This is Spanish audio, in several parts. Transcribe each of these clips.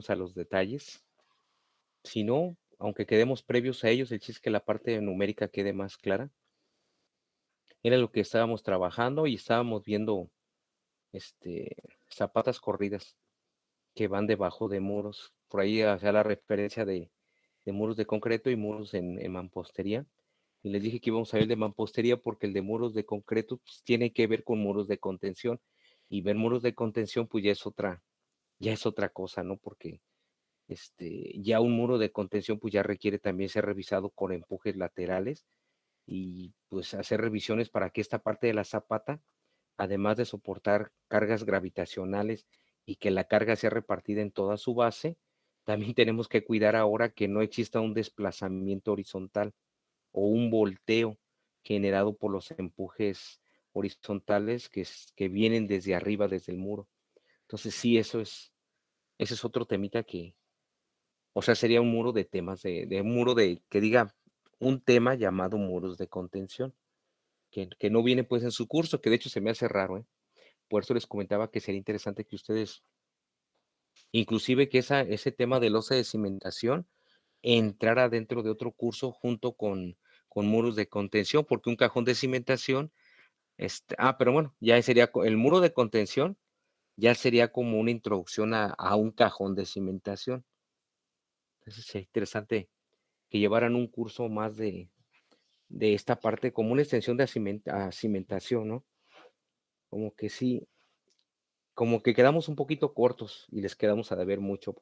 meternos a los detalles. Si no, aunque quedemos previos a ellos, el chiste es que la parte numérica quede más clara. Era lo que estábamos trabajando y estábamos viendo este, zapatas corridas que van debajo de muros. Por ahí hacía la referencia de muros de concreto y muros en mampostería. Y les dije que íbamos a ver el de mampostería porque el de muros de concreto pues, tiene que ver con muros de contención. Y ver muros de contención, pues ya es otra cosa, ¿no? Porque ya un muro de contención, pues ya requiere también ser revisado con empujes laterales y pues hacer revisiones para que esta parte de la zapata, además de soportar cargas gravitacionales y que la carga sea repartida en toda su base, también tenemos que cuidar ahora que no exista un desplazamiento horizontal o un volteo generado por los empujes horizontales que vienen desde arriba, desde el muro. Entonces, sí, ese es otro temita o sea, sería un muro de temas, de un muro que diga un tema llamado muros de contención, que no viene pues en su curso, que de hecho se me hace raro, ¿eh? Por eso les comentaba que sería interesante que ustedes, inclusive que ese tema de losa de cimentación entrara dentro de otro curso junto con muros de contención, porque un cajón de cimentación, pero bueno, ya sería el muro de contención, ya sería como una introducción a un cajón de cimentación. Entonces sería interesante que llevaran un curso más de esta parte como una extensión de cimentación, ¿no? Como que sí, como que quedamos un poquito cortos y les quedamos a deber mucho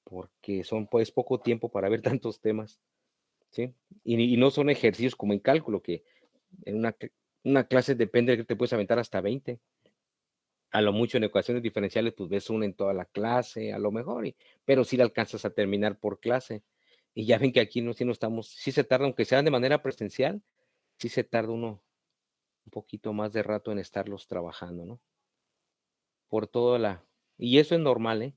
porque son pues poco tiempo para ver tantos temas, ¿sí? Y no son ejercicios como en cálculo, que en una clase depende de que te puedes aventar hasta 20. A lo mucho en ecuaciones diferenciales, pues ves una en toda la clase, a lo mejor, pero sí la alcanzas a terminar por clase. Y ya ven que aquí no, sí no estamos, sí se tarda, aunque sea de manera presencial, sí se tarda uno un poquito más de rato en estarlos trabajando, ¿no? Por toda y eso es normal, ¿eh?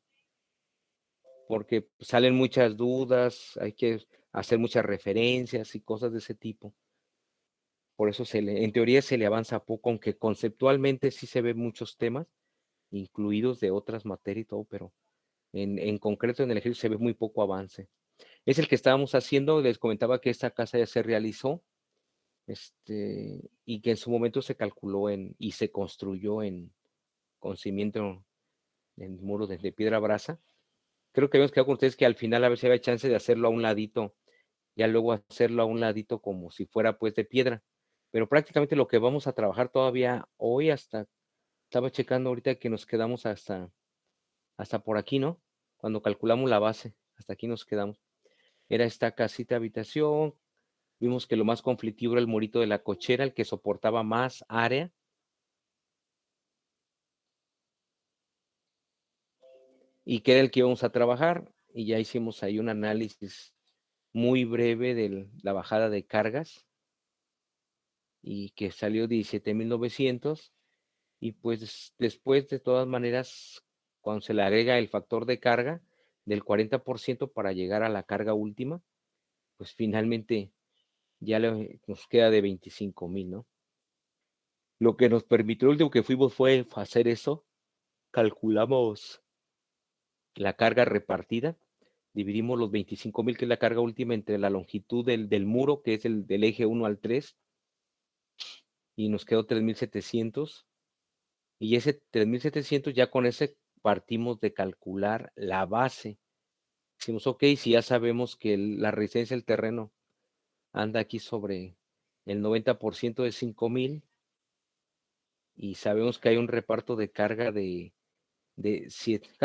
Porque salen muchas dudas, hay que hacer muchas referencias y cosas de ese tipo. Por eso en teoría se le avanza poco, aunque conceptualmente sí se ven muchos temas, incluidos de otras materias y todo, pero en concreto en el ejercicio se ve muy poco avance. Es el que estábamos haciendo, les comentaba que esta casa ya se realizó, y que en su momento se calculó y se construyó con cimiento en muro de piedra brasa. Creo que habíamos quedado con ustedes que al final a ver si había chance de hacerlo a un ladito, ya luego hacerlo a un ladito como si fuera pues de piedra. Pero prácticamente lo que vamos a trabajar todavía hoy estaba checando ahorita que nos quedamos hasta por aquí, ¿no? Cuando calculamos la base, hasta aquí nos quedamos. Era esta casita habitación, vimos que lo más conflictivo era el murito de la cochera, el que soportaba más área, y que era el que íbamos a trabajar, y ya hicimos ahí un análisis muy breve de la bajada de cargas, y que salió 17,900, y pues después, de todas maneras, cuando se le agrega el factor de carga del 40% para llegar a la carga última, pues finalmente ya nos queda de 25,000, ¿no? Lo que nos permitió, el último que fuimos fue hacer eso, calculamos la carga repartida, dividimos los 25,000, que es la carga última, entre la longitud del muro, que es del eje 1 al 3, y nos quedó 3,700. Y ese 3,700 ya con ese partimos de calcular la base. Decimos, ok, si ya sabemos que la resistencia del terreno anda aquí sobre el 90% de 5,000 y sabemos que hay un reparto de carga de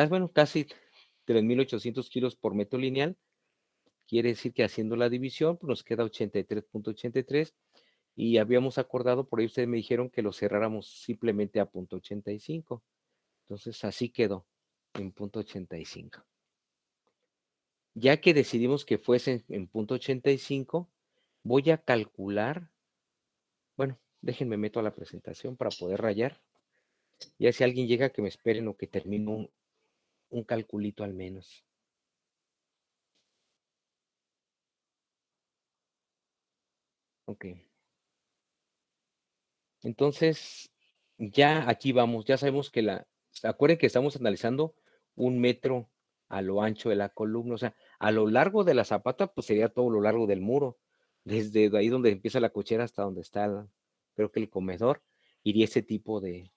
bueno, casi 3,800 kilos por metro lineal, quiere decir que haciendo la división, pues nos queda 83,83 y habíamos acordado, por ahí ustedes me dijeron que lo cerráramos simplemente a 0,85. Entonces así quedó en 0,85. Ya que decidimos que fuese en 0,85, voy a calcular, bueno, déjenme meto a la presentación para poder rayar. Ya si alguien llega, que me esperen o que termine un calculito al menos. Ok. Entonces, ya aquí vamos, ya sabemos que acuérdense que estamos analizando 1 metro a lo ancho de la columna, o sea, a lo largo de la zapata, pues sería todo lo largo del muro, desde ahí donde empieza la cochera hasta donde está, creo que el comedor, iría ese tipo de,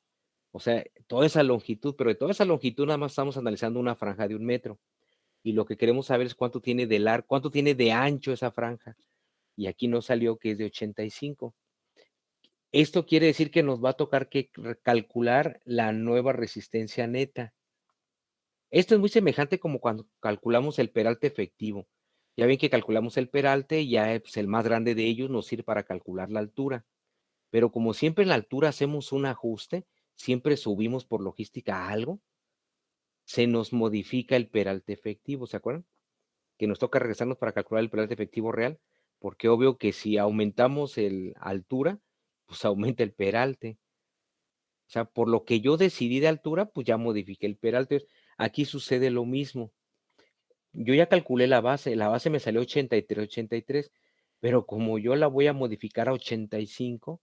o sea, toda esa longitud, pero de toda esa longitud nada más estamos analizando una franja de 1 metro, y lo que queremos saber es cuánto tiene de largo, cuánto tiene de ancho esa franja, y aquí nos salió que es de 85. Esto quiere decir que nos va a tocar que calcular la nueva resistencia neta. Esto es muy semejante como cuando calculamos el peralte efectivo. Ya ven que calculamos el peralte y ya pues, el más grande de ellos nos sirve para calcular la altura. Pero como siempre en la altura hacemos un ajuste, siempre subimos por logística algo, se nos modifica el peralte efectivo, ¿se acuerdan? Que nos toca regresarnos para calcular el peralte efectivo real, porque obvio que si aumentamos el altura, pues aumenta el peralte. O sea, por lo que yo decidí de altura, pues ya modifiqué el peralte. Aquí sucede lo mismo. Yo ya calculé la base me salió 83, pero como yo la voy a modificar a 85,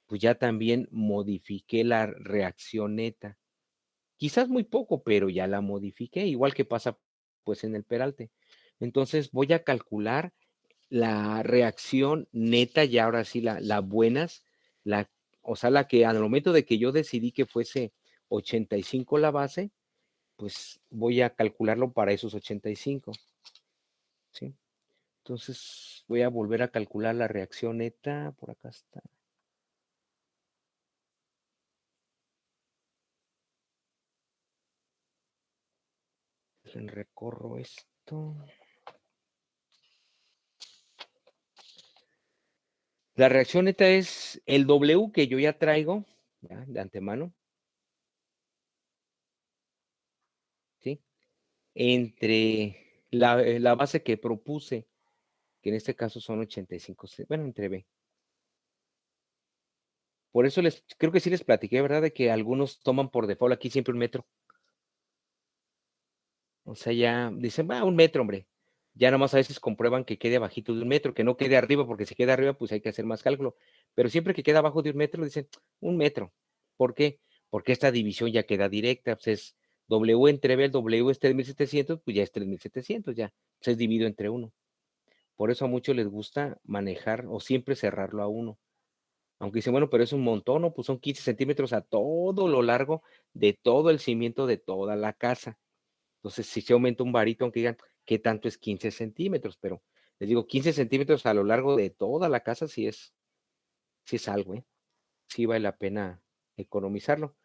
pues ya también modifiqué la reacción neta. Quizás muy poco, pero ya la modifiqué, igual que pasa pues en el peralte. Entonces voy a calcular la reacción neta, y ahora sí la buenas, la, o sea, la que al momento de que yo decidí que fuese 85 la base, pues voy a calcularlo para esos 85, ¿sí? Entonces voy a volver a calcular la reacción neta, por acá está. Recorro esto. La reacción neta es el W que yo ya traigo, ya, de antemano, ¿sí? Entre la base que propuse, que en este caso son 85, bueno, entre B. Por eso creo que sí les platiqué, ¿verdad? De que algunos toman por default aquí siempre 1 metro. O sea, ya dicen, va, 1 metro, hombre. Ya nomás a veces comprueban que quede abajito de 1 metro, que no quede arriba, porque si queda arriba, pues hay que hacer más cálculo. Pero siempre que queda abajo de 1 metro, dicen 1 metro. ¿Por qué? Porque esta división ya queda directa. Pues es W entre B, el W es 3700, pues ya es 3700, ya. Pues es dividido entre 1. Por eso a muchos les gusta manejar o siempre cerrarlo a 1. Aunque dicen, bueno, pero es un montón, ¿no? Pues son 15 centímetros a todo lo largo de todo el cimiento de toda la casa. Entonces, si se aumenta un varito, aunque digan, ¿qué tanto es 15 centímetros? Pero les digo, 15 centímetros a lo largo de toda la casa sí es algo, ¿eh? Sí vale la pena economizarlo.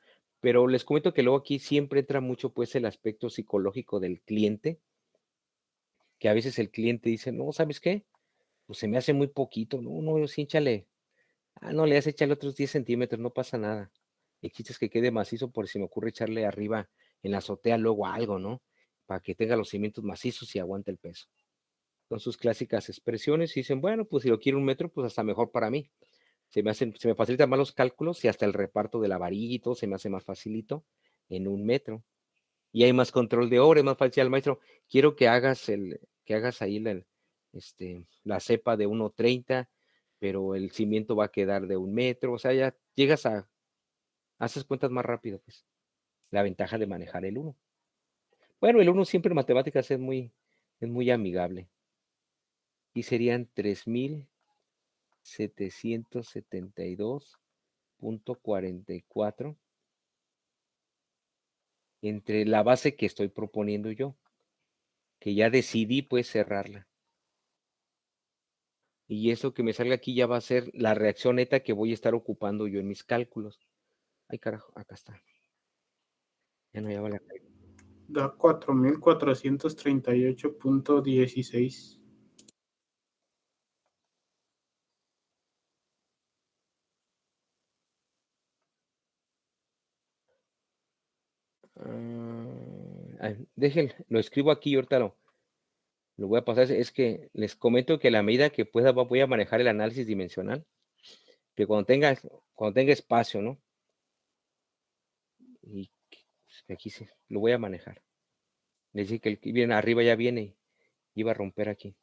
Pero les comento que luego aquí siempre entra mucho, pues, el aspecto psicológico del cliente, que a veces el cliente dice, no, ¿sabes qué? Pues se me hace muy poquito, no, no, sí, échale, no, le has échale otros 10 centímetros, no pasa nada. El chiste es que quede macizo por si me ocurre echarle arriba en la azotea luego algo, ¿no? Para que tenga los cimientos macizos y aguante el peso. Con sus clásicas expresiones y dicen, bueno, pues si lo quiero 1 metro, pues hasta mejor para mí. Se me facilitan más los cálculos y hasta el reparto de la varilla y todo se me hace más facilito en 1 metro. Y hay más control de obra, es más fácil al maestro. Quiero que hagas ahí la cepa de 1.30, pero el cimiento va a quedar de 1 metro. O sea, ya llegas haces cuentas más rápido, pues. La ventaja de manejar el 1. Bueno, el 1 siempre en matemáticas es muy amigable. Y serían 3772.44 entre la base que estoy proponiendo yo, que ya decidí pues cerrarla. Y eso que me salga aquí ya va a ser la reacción neta que voy a estar ocupando yo en mis cálculos. Ay, carajo, acá está. Ya no lleva la. Da 4438.16. Lo escribo aquí y ahorita lo voy a pasar. Es que les comento que a la medida que pueda voy a manejar el análisis dimensional, que cuando tenga espacio, ¿no? Y aquí sí, lo voy a manejar. Les dije que el que viene arriba ya viene y iba a romper aquí.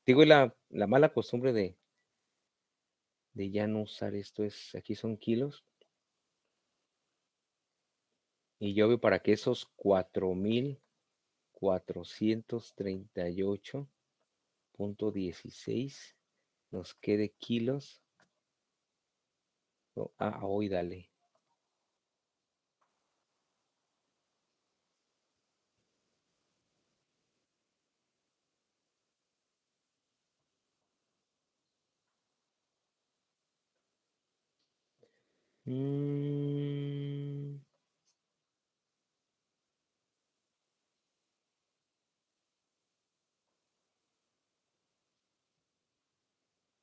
Digo, y la mala costumbre de ya no usar esto es, aquí son kilos. Y yo veo para que esos 4000 438.16 nos quede kilos. Hoy dale.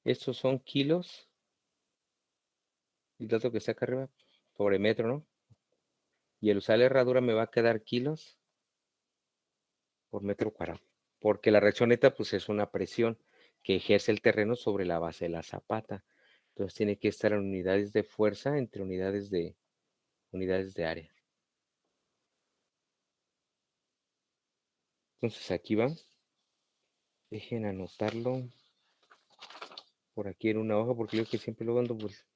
Estos son kilos. El dato que está acá arriba, sobre metro, ¿no? Y el usar la herradura me va a quedar kilos por metro cuadrado. Porque la reacción neta, pues es una presión que ejerce el terreno sobre la base de la zapata. Entonces tiene que estar en unidades de fuerza entre unidades de área. Entonces aquí va. Dejen anotarlo por aquí en una hoja, porque yo que siempre lo ando, pues.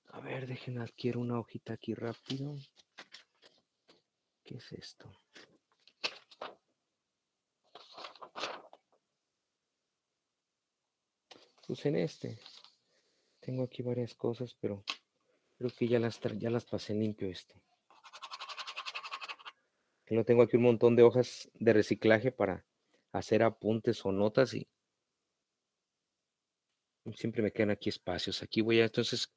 A ver, dejen adquiero una hojita aquí rápido. ¿Qué es esto? Pues en este. Tengo aquí varias cosas, pero creo que ya las pasé limpio este. Yo tengo aquí un montón de hojas de reciclaje para hacer apuntes o notas y siempre me quedan aquí espacios. Aquí voy a, entonces,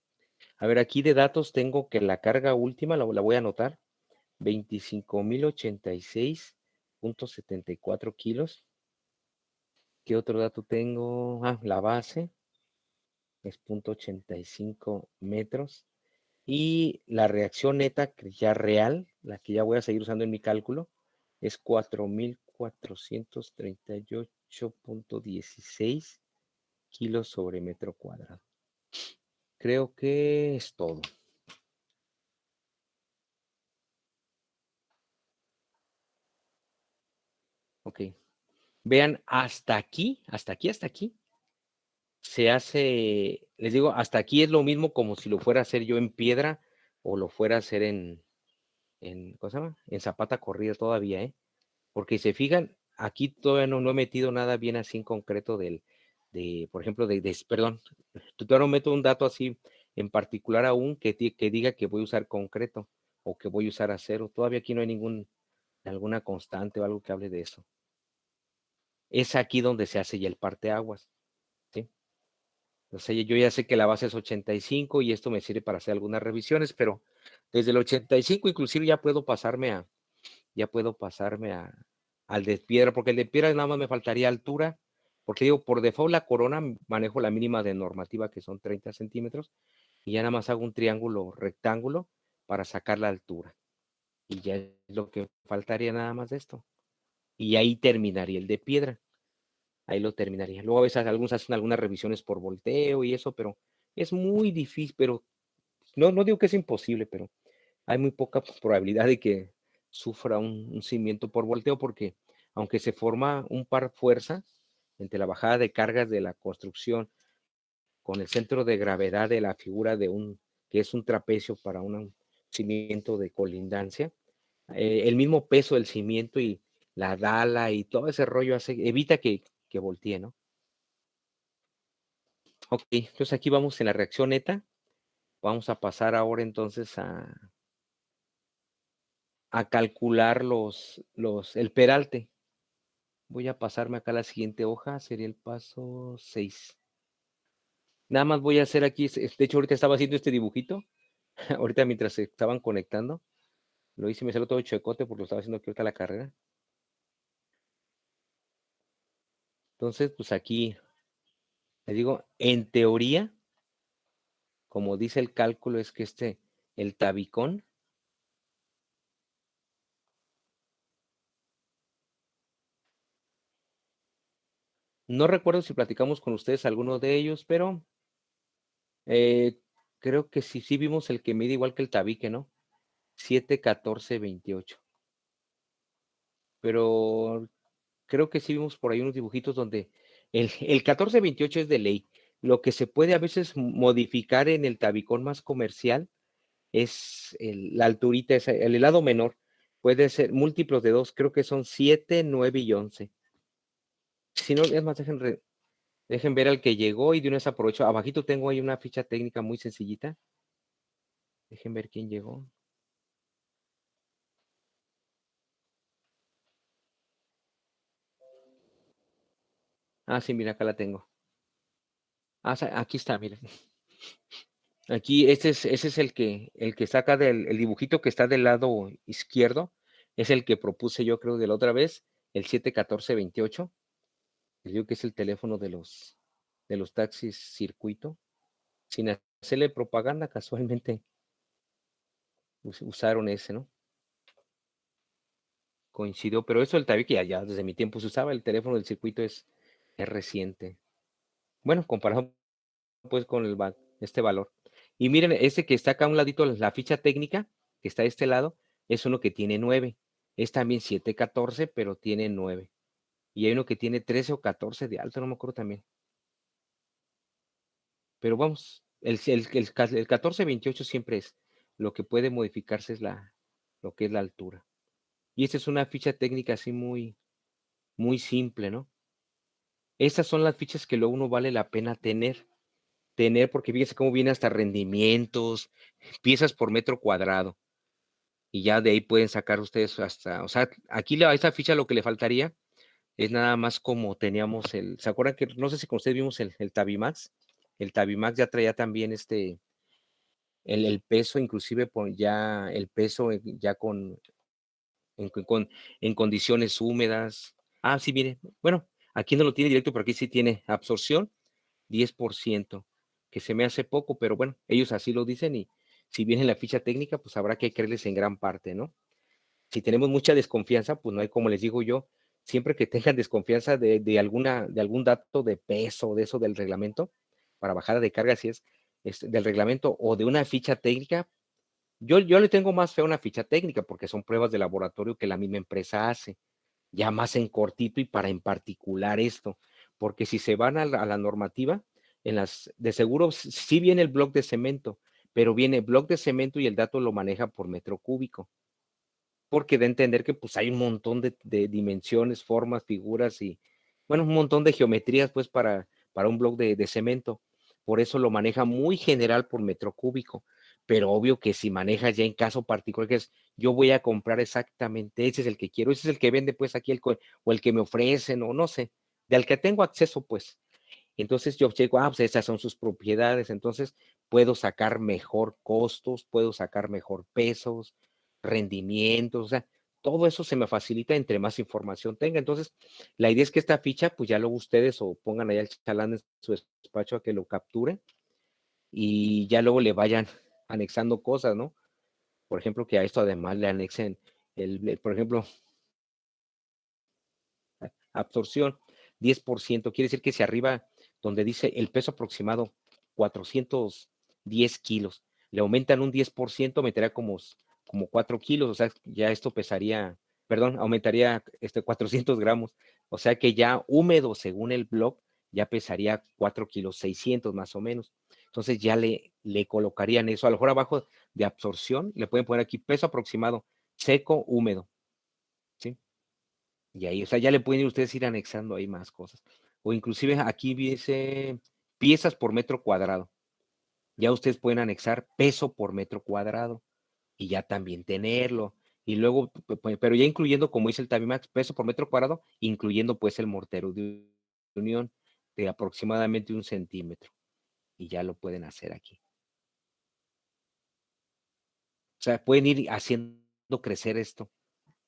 a ver, aquí de datos tengo que la carga última la voy a anotar, 25.086.74 kilos. ¿Qué otro dato tengo? La base es 0.85 metros. Y la reacción neta, que ya real, la que ya voy a seguir usando en mi cálculo, es 4.438.16 kilos sobre metro cuadrado. Creo que es todo. Ok. Vean, hasta aquí, se hace, les digo, hasta aquí es lo mismo como si lo fuera a hacer yo en piedra o lo fuera a hacer ¿cómo se llama? En zapata corrida todavía, ¿eh? Porque si se fijan, aquí todavía no he metido nada bien así en concreto por ejemplo, perdón, todavía no meto un dato así en particular aún que diga que voy a usar concreto o que voy a usar acero. Todavía aquí no hay alguna constante o algo que hable de eso. Es aquí donde se hace ya el parteaguas, ¿sí? O sea, yo ya sé que la base es 85 y esto me sirve para hacer algunas revisiones, pero desde el 85 inclusive ya puedo pasarme al de piedra, porque el de piedra nada más me faltaría altura, porque digo, por default la corona manejo la mínima de normativa que son 30 centímetros y ya nada más hago un triángulo rectángulo para sacar la altura. Y ya es lo que faltaría nada más de esto. Y ahí terminaría el de piedra. Ahí lo terminaría. Luego a veces algunos hacen algunas revisiones por volteo y eso, pero es muy difícil, pero no digo que es imposible, pero hay muy poca probabilidad de que sufra un cimiento por volteo, porque aunque se forma un par fuerza entre la bajada de cargas de la construcción con el centro de gravedad de la figura que es un trapecio para un cimiento de colindancia, el mismo peso del cimiento y la dala y todo ese rollo evita que voltee, ¿no? Ok, entonces aquí vamos en la reacción neta. Vamos a pasar ahora entonces a calcular el peralte. Voy a pasarme acá a la siguiente hoja, sería el paso 6. Nada más voy a hacer aquí, de hecho ahorita estaba haciendo este dibujito, ahorita mientras se estaban conectando, lo hice, me salió todo chuecote porque lo estaba haciendo aquí ahorita la carrera. Entonces, pues aquí, les digo, en teoría, como dice el cálculo, es que el tabicón, no recuerdo si platicamos con ustedes alguno de ellos, pero creo que sí vimos el que mide igual que el tabique, ¿no? 7, 14, 28. Pero creo que sí vimos por ahí unos dibujitos donde el 14-28 es de ley. Lo que se puede a veces modificar en el tabicón más comercial es la alturita, el helado menor. Puede ser múltiplos de 2, creo que son 7, 9 y 11. Si no, es más, dejen ver al que llegó y de una vez aprovecho. Abajito tengo ahí una ficha técnica muy sencillita. Dejen ver quién llegó. Ah, sí, mira, acá la tengo. Ah, aquí está, mira. Aquí, ese es el que saca el dibujito que está del lado izquierdo. Es el que propuse yo, creo, de la otra vez, el 71428. Les digo que es el teléfono de los taxis circuito. Sin hacerle propaganda, casualmente usaron ese, ¿no? Coincidió, pero eso el tabique ya desde mi tiempo se usaba, el teléfono del circuito es reciente. Bueno, comparado pues con este valor. Y miren, ese que está acá a un ladito, la ficha técnica, que está de este lado, es uno que tiene 9. Es también 714, pero tiene 9. Y hay uno que tiene 13 o 14 de alto, no me acuerdo también. Pero vamos, el 1428 siempre es. Lo que puede modificarse es lo que es la altura. Y esta es una ficha técnica así muy, muy simple, ¿no? Estas son las fichas que luego uno vale la pena tener, porque fíjense cómo viene hasta rendimientos, piezas por metro cuadrado, y ya de ahí pueden sacar ustedes hasta, o sea, aquí a esta ficha lo que le faltaría es nada más como teníamos ¿se acuerdan que, no sé si con ustedes vimos el Tabimax? El Tabimax ya traía también el peso, inclusive ya el peso ya en condiciones húmedas. Ah, sí, mire, bueno, aquí no lo tiene directo, pero aquí sí tiene absorción 10%, que se me hace poco, pero bueno, ellos así lo dicen y si viene la ficha técnica, pues habrá que creerles en gran parte, ¿no? Si tenemos mucha desconfianza, pues no hay, como les digo yo, siempre que tengan desconfianza de algún dato de peso, de eso del reglamento, para bajada de carga, si es del reglamento o de una ficha técnica, yo le tengo más fe a una ficha técnica porque son pruebas de laboratorio que la misma empresa hace, ya más en cortito y para en particular esto, porque si se van a la normativa, de seguro sí viene el bloque de cemento, pero viene bloque de cemento y el dato lo maneja por metro cúbico, porque da a entender que pues hay un montón de dimensiones, formas, figuras y, bueno, un montón de geometrías pues para un bloque de cemento. Por eso lo maneja muy general por metro cúbico, pero obvio que si manejas ya en caso particular, que es yo voy a comprar exactamente, ese es el que quiero, ese es el que vende pues aquí o el que me ofrecen o no sé, del que tengo acceso pues. Entonces yo checo, pues esas son sus propiedades, entonces puedo sacar mejor costos, puedo sacar mejor pesos, rendimientos, o sea, todo eso se me facilita entre más información tenga. Entonces, la idea es que esta ficha, pues ya luego ustedes o pongan allá el chalán en su despacho a que lo capture y ya luego le vayan anexando cosas, ¿no? Por ejemplo, que a esto además le anexen por ejemplo, absorción 10%, quiere decir que si arriba donde dice el peso aproximado 410 kilos, le aumentan un 10%, meterá como 4 kilos, o sea, ya esto pesaría, perdón, aumentaría 400 gramos, o sea que ya húmedo según el blog, ya pesaría 4 kilos 600 más o menos. Entonces ya le colocarían eso, a lo mejor abajo de absorción, le pueden poner aquí peso aproximado, seco, húmedo, ¿sí? Y ahí, o sea, ya le pueden ustedes ir anexando ahí más cosas. O inclusive aquí dice piezas por metro cuadrado. Ya ustedes pueden anexar peso por metro cuadrado y ya también tenerlo. Y luego, pero ya incluyendo, como dice el Tabimax, peso por metro cuadrado, incluyendo pues el mortero de unión de aproximadamente 1 centímetro. Y ya lo pueden hacer aquí. O sea, pueden ir haciendo crecer esto.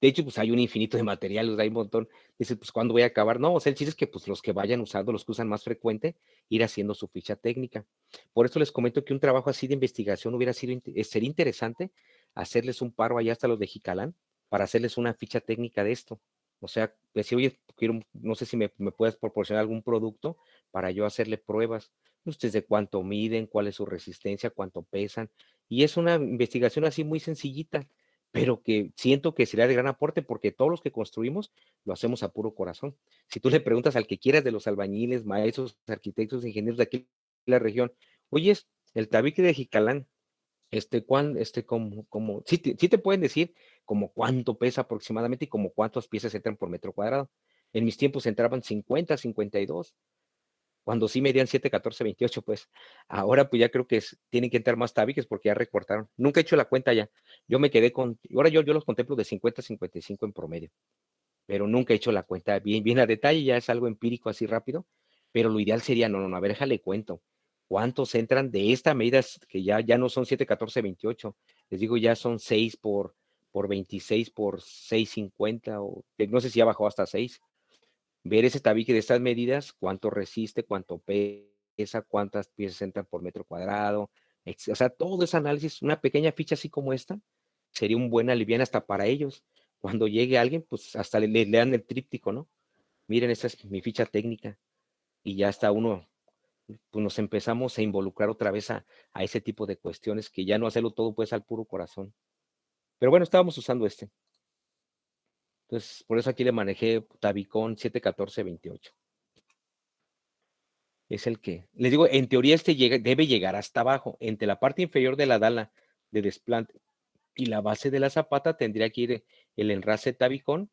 De hecho, pues hay un infinito de materiales, hay un montón. Dices, pues, ¿cuándo voy a acabar? No, o sea, el chiste es que pues los que vayan usando, los que usan más frecuente, ir haciendo su ficha técnica. Por eso les comento que un trabajo así de investigación hubiera sido, sería interesante hacerles un paro allá hasta los de Jicalán para hacerles una ficha técnica de esto. O sea, decir, oye, no sé si me puedes proporcionar algún producto para yo hacerle pruebas. Ustedes de cuánto miden, cuál es su resistencia, cuánto pesan. Y es una investigación así muy sencillita pero que siento que sería de gran aporte porque todos los que construimos lo hacemos a puro corazón. Si tú le preguntas al que quieras de los albañiles, maestros, arquitectos, ingenieros de aquí de la región, oye, el tabique de Jicalán, sí te pueden decir como cuánto pesa aproximadamente y como cuántas piezas entran por metro cuadrado. En mis tiempos entraban 50, 52, cuando sí medían 7, 14, 28, pues. Ahora pues ya creo que tienen que entrar más tabiques porque ya recortaron. Nunca he hecho la cuenta ya. Yo me quedé con, ahora yo los contemplo de 50 a 55 en promedio, pero nunca he hecho la cuenta bien a detalle, ya es algo empírico así rápido, pero lo ideal sería, no, a ver, déjale cuento. ¿Cuántos entran de esta medida que ya no son 7, 14, 28? Les digo, ya son 6 por 26 por 6,50 o no sé si ya bajó hasta 6. Ver ese tabique de estas medidas, cuánto resiste, cuánto pesa, cuántas piezas entran por metro cuadrado, o sea, todo ese análisis, una pequeña ficha así como esta, sería un buen alivián hasta para ellos. Cuando llegue alguien, pues hasta le dan el tríptico, ¿no? Miren, esta es mi ficha técnica. Y ya está uno, pues nos empezamos a involucrar otra vez a ese tipo de cuestiones, que ya no hacerlo todo pues al puro corazón. Pero bueno, estábamos usando este. Entonces, por eso aquí le manejé Tabicón 71428. Es el que, les digo, en teoría debe llegar hasta abajo. Entre la parte inferior de la dala de desplante y la base de la zapata tendría que ir el enrase Tabicón.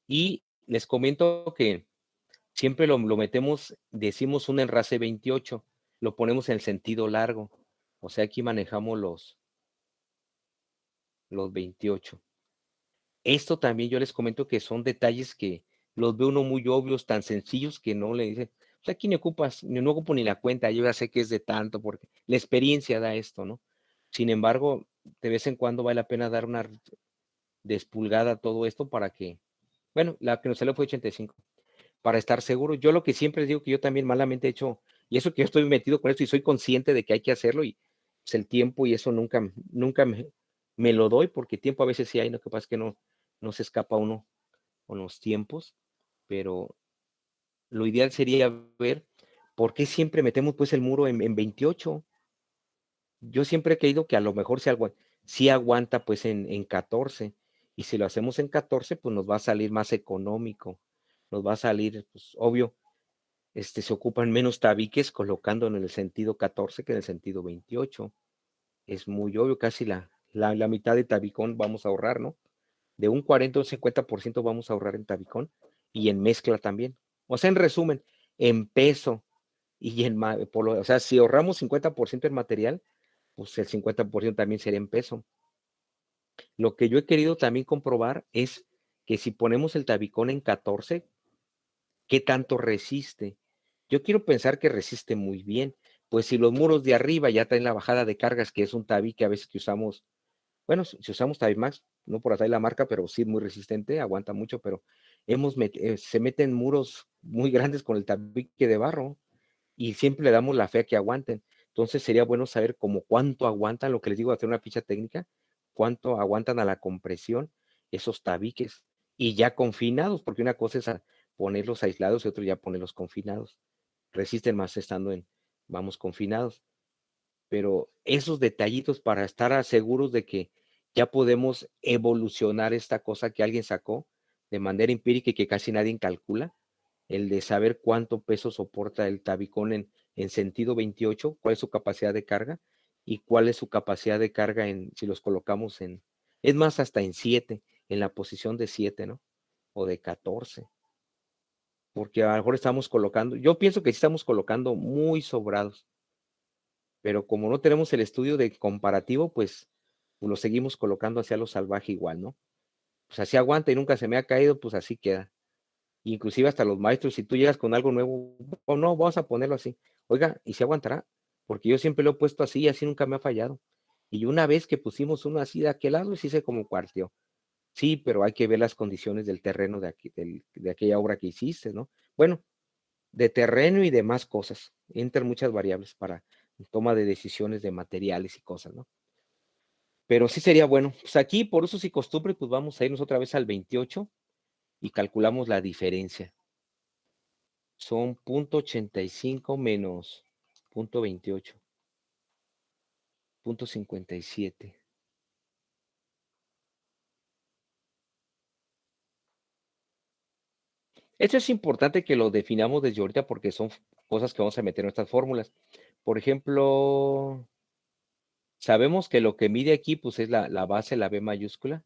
Y les comento que siempre lo metemos, decimos un enrase 28, lo ponemos en sentido largo. O sea, aquí manejamos los 28. Esto también yo les comento que son detalles que los ve uno muy obvios, tan sencillos que no le dicen, pues aquí no ocupo ni la cuenta, yo ya sé que es de tanto, porque la experiencia da esto, ¿no? Sin embargo, de vez en cuando vale la pena dar una despulgada a todo esto para que, bueno, la que nos salió fue 85, para estar seguro. Yo lo que siempre les digo que yo también malamente he hecho, y eso que yo estoy metido con esto y soy consciente de que hay que hacerlo, y pues el tiempo y eso nunca me lo doy, porque tiempo a veces sí hay, lo que pasa es que no se escapa uno con los tiempos, pero lo ideal sería ver por qué siempre metemos pues el muro en 28. Yo siempre he creído que a lo mejor sí aguanta pues en 14, y si lo hacemos en 14 pues nos va a salir más económico, nos va a salir, pues obvio, se ocupan menos tabiques colocando en el sentido 14 que en el sentido 28. Es muy obvio, casi la mitad de tabicón vamos a ahorrar, ¿no? De un 40 o un 50% vamos a ahorrar en tabicón y en mezcla también. O sea, en resumen, en peso y o sea, si ahorramos 50% en material, pues el 50% también sería en peso. Lo que yo he querido también comprobar es que si ponemos el tabicón en 14, ¿qué tanto resiste? Yo quiero pensar que resiste muy bien, pues si los muros de arriba ya traen la bajada de cargas, que es un tabique a veces que usamos, bueno, si usamos Tabimax, no por hacer la marca, pero sí muy resistente, aguanta mucho, pero se meten muros muy grandes con el tabique de barro y siempre le damos la fe a que aguanten. Entonces sería bueno saber como cuánto aguantan, lo que les digo, hacer una ficha técnica, cuánto aguantan a la compresión esos tabiques y ya confinados, porque una cosa es ponerlos aislados y otro ya ponerlos confinados. Resisten más estando vamos, confinados. Pero esos detallitos para estar seguros de que ya podemos evolucionar esta cosa que alguien sacó de manera empírica y que casi nadie calcula, el de saber cuánto peso soporta el tabicón en sentido 28, cuál es su capacidad de carga y cuál es su capacidad de carga si los colocamos es más, hasta en 7, en la posición de 7, ¿no? O de 14, porque a lo mejor estamos colocando, yo pienso que sí estamos colocando muy sobrados, pero como no tenemos el estudio de comparativo, pues lo seguimos colocando hacia lo salvaje igual, ¿no? Pues así aguanta y nunca se me ha caído, pues así queda. Inclusive hasta los maestros, si tú llegas con algo nuevo, o no, vamos a ponerlo así. Oiga, ¿y se aguantará? Porque yo siempre lo he puesto así y así nunca me ha fallado. Y una vez que pusimos uno así de aquel lado, sí se como cuarteó. Sí, pero hay que ver las condiciones del terreno de aquí, de aquella obra que hiciste, ¿no? Bueno, de terreno y demás cosas. Entran muchas variables para toma de decisiones de materiales y cosas, ¿no? Pero sí sería bueno. Pues aquí, por usos y costumbres, pues vamos a irnos otra vez al 28 y calculamos la diferencia. Son 0,85 menos 0,28, 0,57. Esto es importante que lo definamos desde ahorita porque son cosas que vamos a meter en nuestras fórmulas. Por ejemplo, Sabemos que lo que mide aquí, pues es la base, la B mayúscula.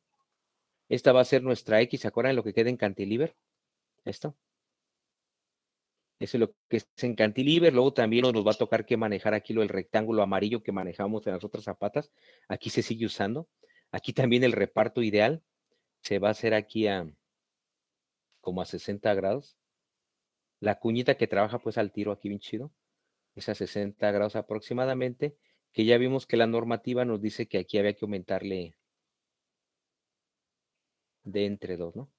Esta va a ser nuestra X, ¿se acuerdan de lo que queda en cantilever? Esto. Eso es lo que es en cantilever. Luego también nos va a tocar que manejar aquí lo del rectángulo amarillo que manejamos en las otras zapatas. Aquí se sigue usando. Aquí también el reparto ideal se va a hacer aquí como a 60 grados. La cuñita que trabaja pues al tiro aquí bien chido. Es a 60 grados aproximadamente. Que ya vimos que la normativa nos dice que aquí había que aumentarle de entre 2, ¿no?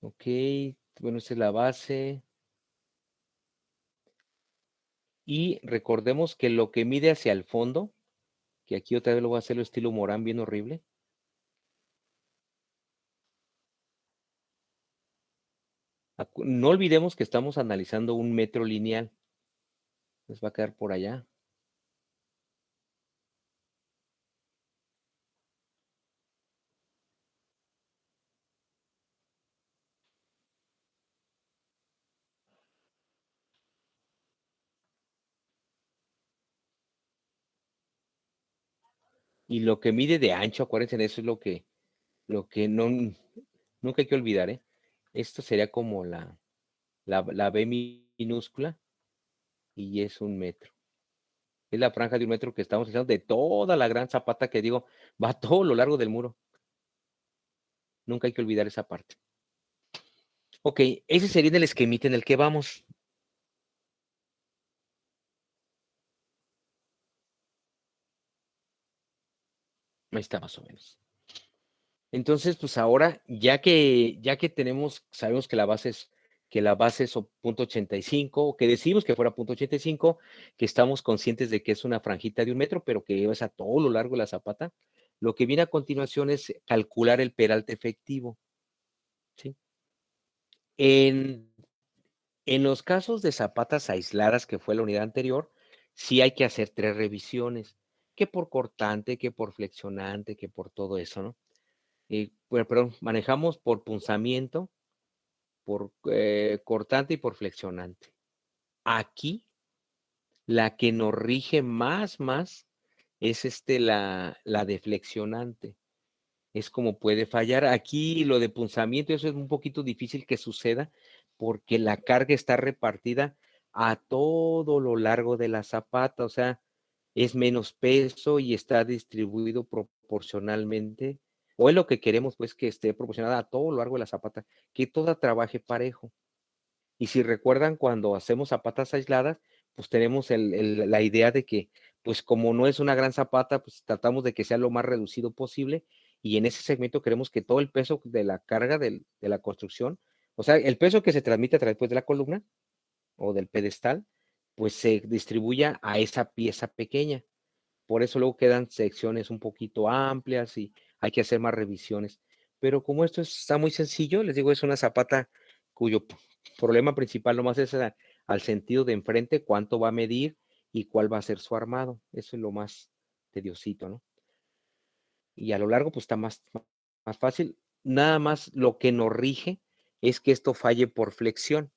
Ok, bueno, esta es la base. Y recordemos que lo que mide hacia el fondo, que aquí otra vez lo voy a hacerlo estilo Morán bien horrible. No olvidemos que estamos analizando un metro lineal. Nos va a quedar por allá. Y lo que mide de ancho, acuérdense, eso es lo que no, nunca hay que olvidar, ¿eh? Esto sería como la B minúscula y es 1 metro. Es la franja de 1 metro que estamos usando de toda la gran zapata que digo, va a todo lo largo del muro. Nunca hay que olvidar esa parte. Ok, ese sería el esquemita en el que vamos. Ahí está más o menos. Entonces, pues ahora, ya que tenemos, sabemos que la base es 0.85, o que decimos que fuera 0.85, que estamos conscientes de que es una franjita de 1 metro, pero que es a todo lo largo de la zapata. Lo que viene a continuación es calcular el peralte efectivo, ¿sí? En, en los casos de zapatas aisladas, que fue la unidad anterior, sí hay que hacer 3 revisiones, que por cortante, que por flexionante, que por todo eso, ¿no? Bueno, perdón, manejamos por punzamiento, por cortante y por flexionante. Aquí, la que nos rige más es la de flexionante. Es como puede fallar. Aquí lo de punzamiento, eso es un poquito difícil que suceda porque la carga está repartida a todo lo largo de la zapata, o sea, es menos peso y está distribuido proporcionalmente, o es lo que queremos, pues, que esté proporcionada a todo lo largo de la zapata, que toda trabaje parejo. Y si recuerdan, cuando hacemos zapatas aisladas, pues tenemos la idea de que, pues como no es una gran zapata, pues tratamos de que sea lo más reducido posible y en ese segmento queremos que todo el peso de la carga de la construcción, o sea, el peso que se transmite a través pues, de la columna o del pedestal, pues se distribuya a esa pieza pequeña. Por eso luego quedan secciones un poquito amplias y hay que hacer más revisiones. Pero como esto está muy sencillo, les digo, es una zapata cuyo problema principal nomás es al sentido de enfrente, cuánto va a medir y cuál va a ser su armado. Eso es lo más tediosito, ¿no? Y a lo largo, pues está más fácil. Nada más lo que nos rige es que esto falle por flexión.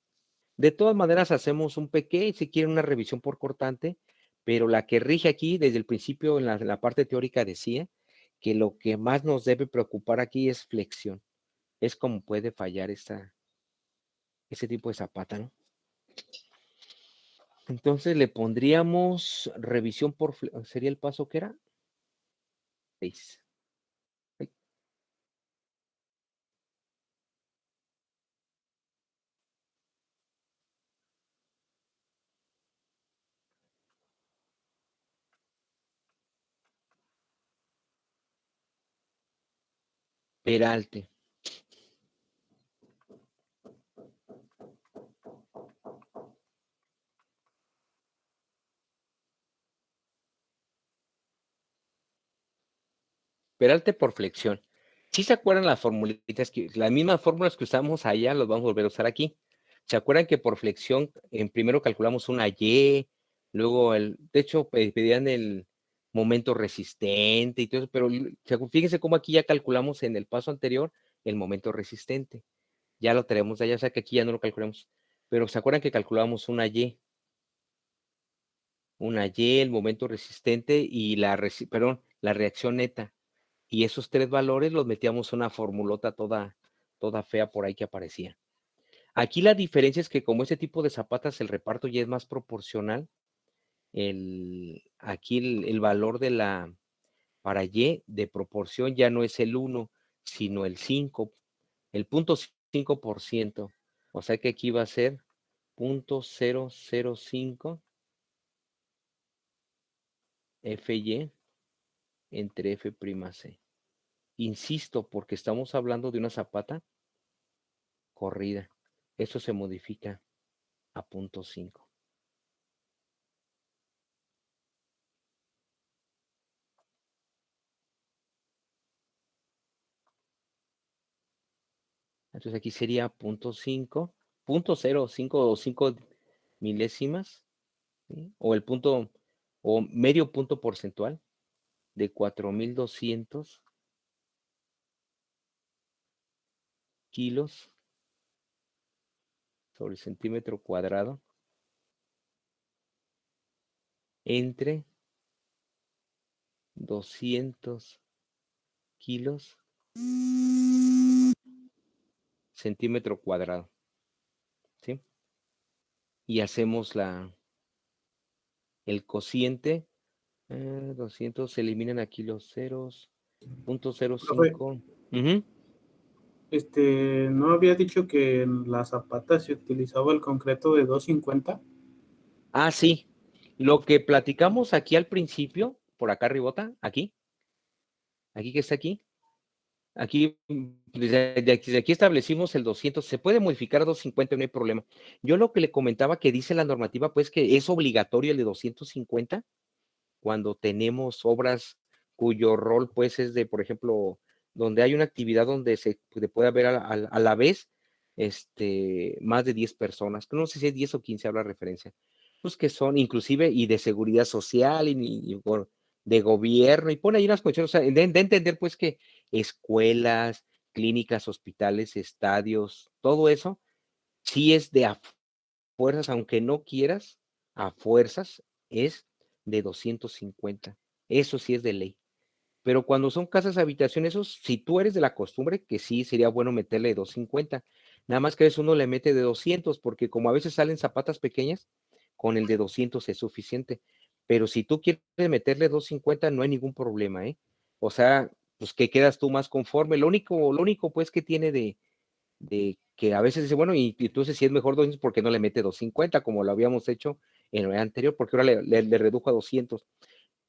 De todas maneras, hacemos un pequeño, si quieren, una revisión por cortante, pero la que rige aquí, desde el principio, en la parte teórica decía que lo que más nos debe preocupar aquí es flexión. Es como puede fallar ese tipo de zapata, ¿no? Entonces le pondríamos revisión ¿sería el paso que era? 6. Peralte. Peralte por flexión. ¿Sí se acuerdan las formulitas, las mismas fórmulas que usamos allá, las vamos a volver a usar aquí? ¿Se acuerdan que por flexión, primero calculamos una Y, luego de hecho, pedían el momento resistente y todo eso, pero fíjense cómo aquí ya calculamos en el paso anterior el momento resistente. Ya lo tenemos allá, o sea que aquí ya no lo calculamos. Pero ¿se acuerdan que calculábamos una Y? una Y, el momento resistente y la reacción neta. Y esos 3 valores los metíamos en una formulota toda fea por ahí que aparecía. Aquí la diferencia es que como ese tipo de zapatas el reparto ya es más proporcional, aquí el valor de la para Y de proporción ya no es el 1, sino el 5, el 0.5%. O sea que aquí va a ser 0.005 FY entre F'C. Insisto, porque estamos hablando de una zapata corrida. Eso se modifica a 0.5. Entonces aquí sería 0.5, 0.05 o 5 milésimas, ¿sí? O el punto, o medio punto porcentual de 4,200 kilos sobre centímetro cuadrado entre 200 kilos centímetro cuadrado, ¿sí? Y hacemos el cociente, 200, se eliminan aquí los ceros, Profe, 0.05. Ujú. ¿no había dicho que en la zapata se utilizaba el concreto de 250? Ah, sí. Lo que platicamos aquí al principio, por acá arribota, aquí que está aquí, desde aquí establecimos el 200, se puede modificar a 250, no hay problema. Yo lo que le comentaba que dice la normativa, pues que es obligatorio el de 250 cuando tenemos obras cuyo rol, pues, es de, por ejemplo, donde hay una actividad donde se puede haber a la vez más de 10 personas, que no sé si es 10 o 15 habla referencia, pues que son inclusive y de seguridad social de gobierno, y pone ahí unas cuestiones, o sea, de entender pues que escuelas, clínicas, hospitales, estadios, todo eso, sí es de a fuerzas, aunque no quieras, a fuerzas es de 250. Eso sí es de ley. Pero cuando son casas habitación, esos, si tú eres de la costumbre, que sí sería bueno meterle de 250. Nada más que a veces uno le mete de 200, porque como a veces salen zapatas pequeñas, con el de 200 es suficiente. Pero si tú quieres meterle 250, no hay ningún problema, ¿eh? O sea, pues que quedas tú más conforme. Lo único pues que tiene de que a veces dice, bueno, y entonces si es mejor 200, ¿por qué no le mete 250 como lo habíamos hecho en el anterior? Porque ahora le redujo a 200.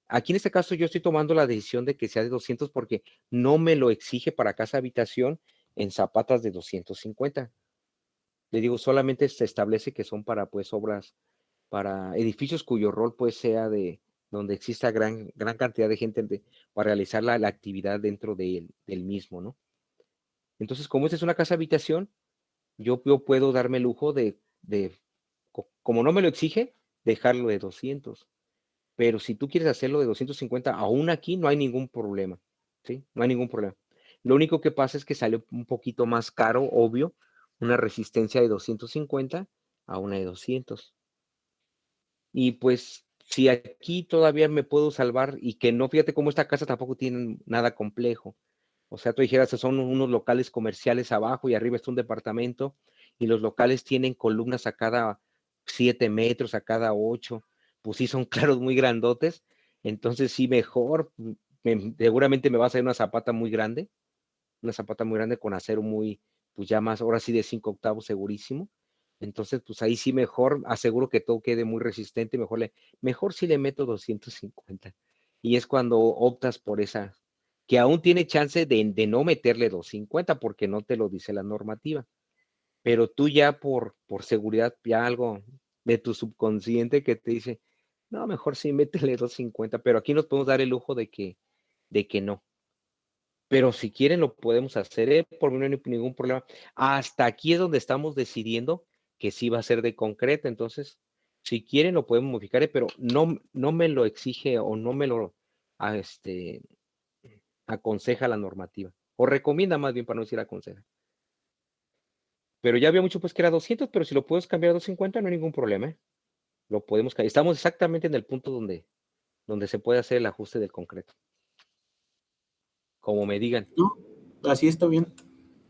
Aquí en este caso yo estoy tomando la decisión de que sea de 200 porque no me lo exige para casa habitación en zapatas de 250. Le digo, solamente se establece que son para pues obras, para edificios cuyo rol pues sea de donde exista gran cantidad de gente para realizar la actividad dentro del mismo, ¿no? Entonces, como esta es una casa habitación, yo puedo darme el lujo como no me lo exige, dejarlo de 200. Pero si tú quieres hacerlo de 250, aún aquí no hay ningún problema, ¿sí? No hay ningún problema. Lo único que pasa es que sale un poquito más caro, obvio, una resistencia de 250 a una de 200. Y pues, si aquí todavía me puedo salvar y que no, fíjate cómo esta casa tampoco tiene nada complejo. O sea, tú dijeras, son unos locales comerciales abajo y arriba está un departamento y los locales tienen columnas a cada 7 metros, a cada 8, pues sí son claros muy grandotes. Entonces sí, mejor, seguramente me va a hacer una zapata muy grande con acero muy, pues ya más, ahora sí de 5 octavos segurísimo. Entonces, pues ahí sí mejor aseguro que todo quede muy resistente, mejor si le meto 250. Y es cuando optas por esa, que aún tiene chance de no meterle 250 porque no te lo dice la normativa. Pero tú ya por seguridad, ya algo de tu subconsciente que te dice, no, mejor sí métele 250, pero aquí nos podemos dar el lujo de que no. Pero si quieren lo podemos hacer, por mí no hay ningún problema. Hasta aquí es donde estamos decidiendo que sí va a ser de concreto, entonces, si quieren lo podemos modificar, pero no me lo exige o no me lo, ah, aconseja la normativa, o recomienda más bien para no decir aconseja. Pero ya había mucho pues que era 200, pero si lo puedes cambiar a 250 no hay ningún problema, ¿eh? lo podemos, estamos exactamente en el punto donde se puede hacer el ajuste del concreto, como me digan. No, así está bien,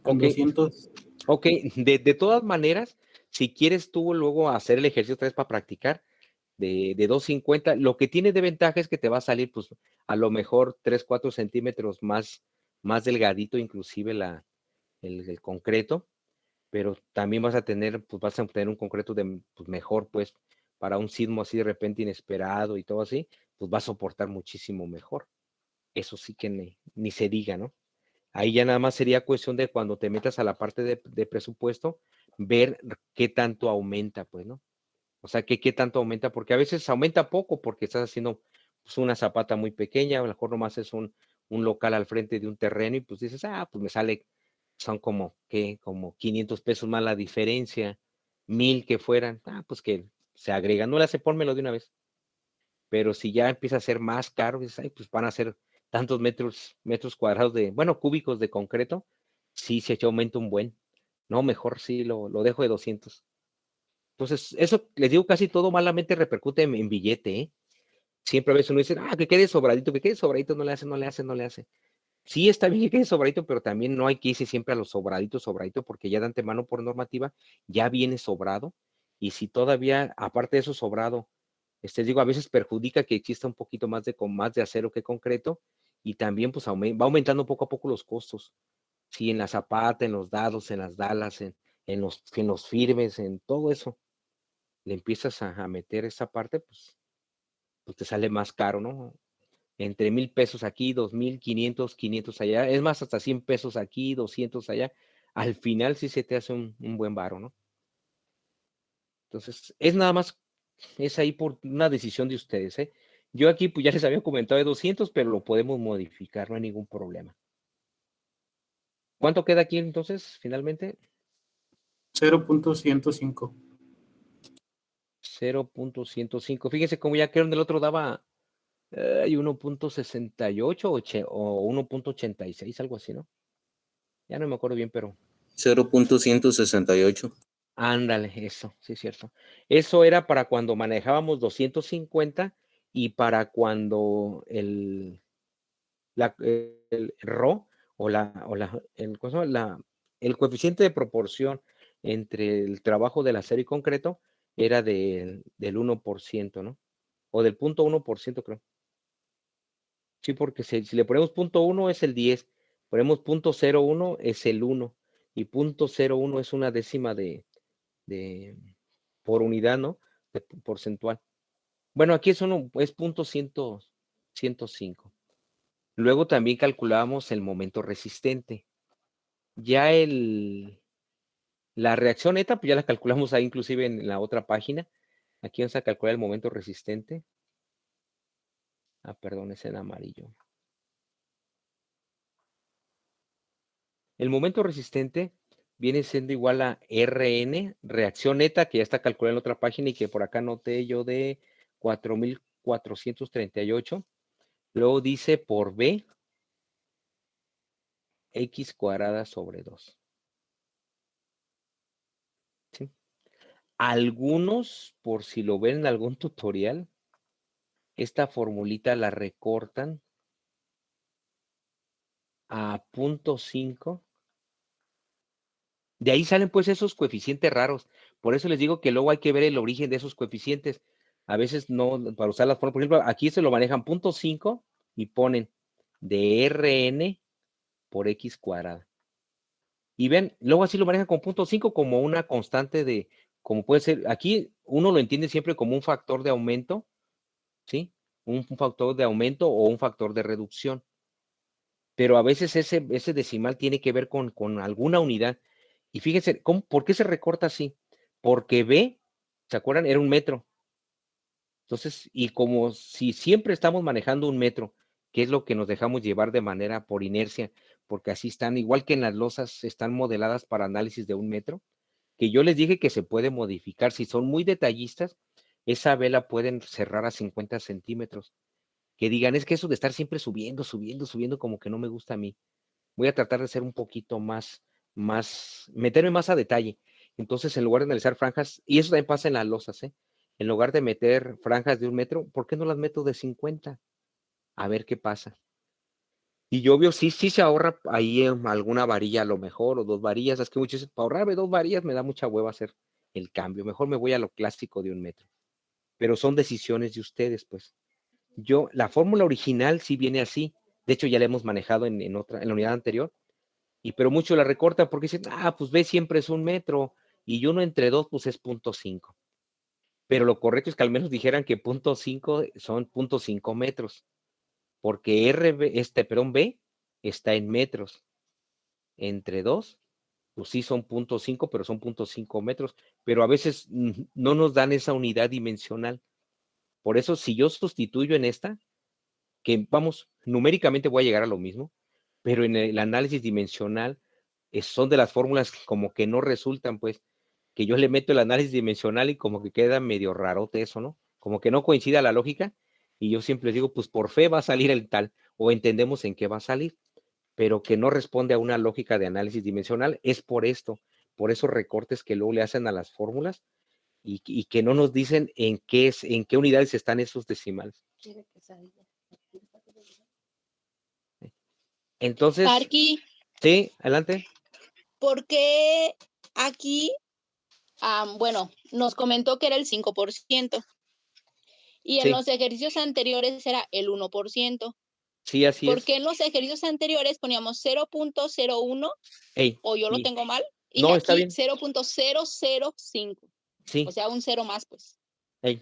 con Ok, 200. ok, de todas maneras, si quieres tú luego hacer el ejercicio otra vez para practicar, de 250, lo que tiene de ventaja es que te va a salir, pues, a lo mejor 3, 4 centímetros más delgadito, inclusive el concreto, pero también vas a tener, pues, vas a obtener un concreto de, pues, mejor, pues, para un sismo así de repente inesperado y todo así, pues, va a soportar muchísimo mejor. Eso sí que ni se diga, ¿no? Ahí ya nada más sería cuestión de cuando te metas a la parte de presupuesto, ver qué tanto aumenta, pues, ¿no? O sea, qué tanto aumenta, porque a veces aumenta poco porque estás haciendo, pues, una zapata muy pequeña, a lo mejor nomás es un local al frente de un terreno y, pues, dices: "Ah, pues me sale, son como, ¿qué? Como 500 pesos más la diferencia, 1000 que fueran, pues que se agrega, no le hace, pónmelo de una vez". Pero si ya empieza a ser más caro, dices: "Ay, pues van a ser tantos metros cuadrados de, bueno, cúbicos de concreto", sí se aumenta un buen. No, mejor sí lo dejo de 200. Entonces, eso les digo, casi todo malamente repercute en billete, ¿eh? Siempre a veces uno dice: que quede sobradito, no le hace, no le hace, no le hace. Sí, está bien que quede sobradito, pero también no hay que irse siempre a lo sobradito, sobradito, porque ya de antemano por normativa ya viene sobrado. Y si todavía, aparte de eso sobrado, digo, a veces perjudica que exista un poquito más con más de acero que concreto, y también pues va aumentando poco a poco los costos. Sí, en la zapata, en los dados, en las dalas, en los firmes, en todo eso le empiezas a meter esa parte, pues te sale más caro, ¿no? Entre 1000 pesos aquí, 2500, 500 allá, es más, hasta 100 pesos aquí, 200 allá. Al final sí se te hace un buen varo, ¿no? Entonces, es nada más, es ahí por una decisión de ustedes, ¿eh? Yo aquí, pues ya les había comentado de 200, pero lo podemos modificar, no hay ningún problema. ¿Cuánto queda aquí entonces, finalmente? 0.105. 0.105. Fíjense cómo ya creo el otro daba 1.68 o 1.86, algo así, ¿no? Ya no me acuerdo bien, pero 0.168. ándale, eso, sí es cierto. Eso era para cuando manejábamos 250 y para cuando el RO ¿cómo se llama? El coeficiente de proporción entre el trabajo del acero y concreto era del 1%, ¿no? O del 0.1%, creo. Sí, porque si le ponemos 0.1 es el 10, ponemos 0.01 es el 1 y 0.01 es una décima de por unidad, ¿no? Porcentual. Bueno, aquí es 0.105. Luego también calculábamos el momento resistente. Ya la reacción neta, pues ya la calculamos ahí inclusive en la otra página. Aquí vamos a calcular el momento resistente. Perdón, es en amarillo. El momento resistente viene siendo igual a Rn, reacción neta, que ya está calculada en otra página y que por acá noté yo de 4438. Luego dice por B, x cuadrada sobre 2. ¿Sí? Algunos, por si lo ven en algún tutorial, esta formulita la recortan a 0.5. De ahí salen pues esos coeficientes raros. Por eso les digo que luego hay que ver el origen de esos coeficientes. A veces no, para usar las formas, por ejemplo, aquí se lo manejan 0.5 y ponen de Rn por x cuadrada. Y ven, luego así lo manejan con 0.5 como una constante como puede ser, aquí uno lo entiende siempre como un factor de aumento, ¿sí? Un factor de aumento o un factor de reducción. Pero a veces ese decimal tiene que ver con alguna unidad. Y fíjense, ¿por qué se recorta así? Porque B, ¿se acuerdan? Era un metro. Entonces, y como si siempre estamos manejando un metro, que es lo que nos dejamos llevar de manera por inercia, porque así están, igual que en las losas, están modeladas para análisis de un metro, que yo les dije que se puede modificar. Si son muy detallistas, esa vela pueden cerrar a 50 centímetros. Que digan, es que eso de estar siempre subiendo, subiendo, subiendo, como que no me gusta a mí. Voy a tratar de ser un poquito meterme más a detalle. Entonces, en lugar de analizar franjas, y eso también pasa en las losas, ¿eh? en lugar de meter franjas de 1 metro, ¿por qué no las meto de 50? A ver qué pasa. Y yo veo, sí se ahorra ahí alguna varilla a lo mejor, o 2 varillas. Es que muchos dicen, para ahorrarme 2 varillas me da mucha hueva hacer el cambio. Mejor me voy a lo clásico de 1 metro. Pero son decisiones de ustedes, pues. La fórmula original sí viene así. De hecho, ya la hemos manejado en la unidad anterior. Pero muchos la recortan porque dicen, pues ve, siempre es 1 metro. Y uno entre 2, pues es 0.5. Pero lo correcto es que al menos dijeran que 0.5 son 0.5 metros. Porque B está en metros. Entre 2, pues sí son 0.5, pero son 0.5 metros. Pero a veces no nos dan esa unidad dimensional. Por eso, si yo sustituyo en esta, que vamos, numéricamente voy a llegar a lo mismo, pero en el análisis dimensional son de las fórmulas que como que no resultan, pues, que yo le meto el análisis dimensional y como que queda medio rarote eso, ¿no? Como que no coincide la lógica, y yo siempre digo, pues por fe va a salir el tal, o entendemos en qué va a salir, pero que no responde a una lógica de análisis dimensional, es por esto, por esos recortes que luego le hacen a las fórmulas, y que no nos dicen en qué unidades están esos decimales. Entonces, Arqui, sí, adelante. ¿por qué aquí, bueno, nos comentó que era el 5% y en Sí, los ejercicios anteriores era el 1%? sí, así es. Porque en los ejercicios anteriores poníamos 0.01 Ey, o yo lo tengo mal, y no, está aquí bien. 0.005, o Sí, sea, un cero más, pues. ey.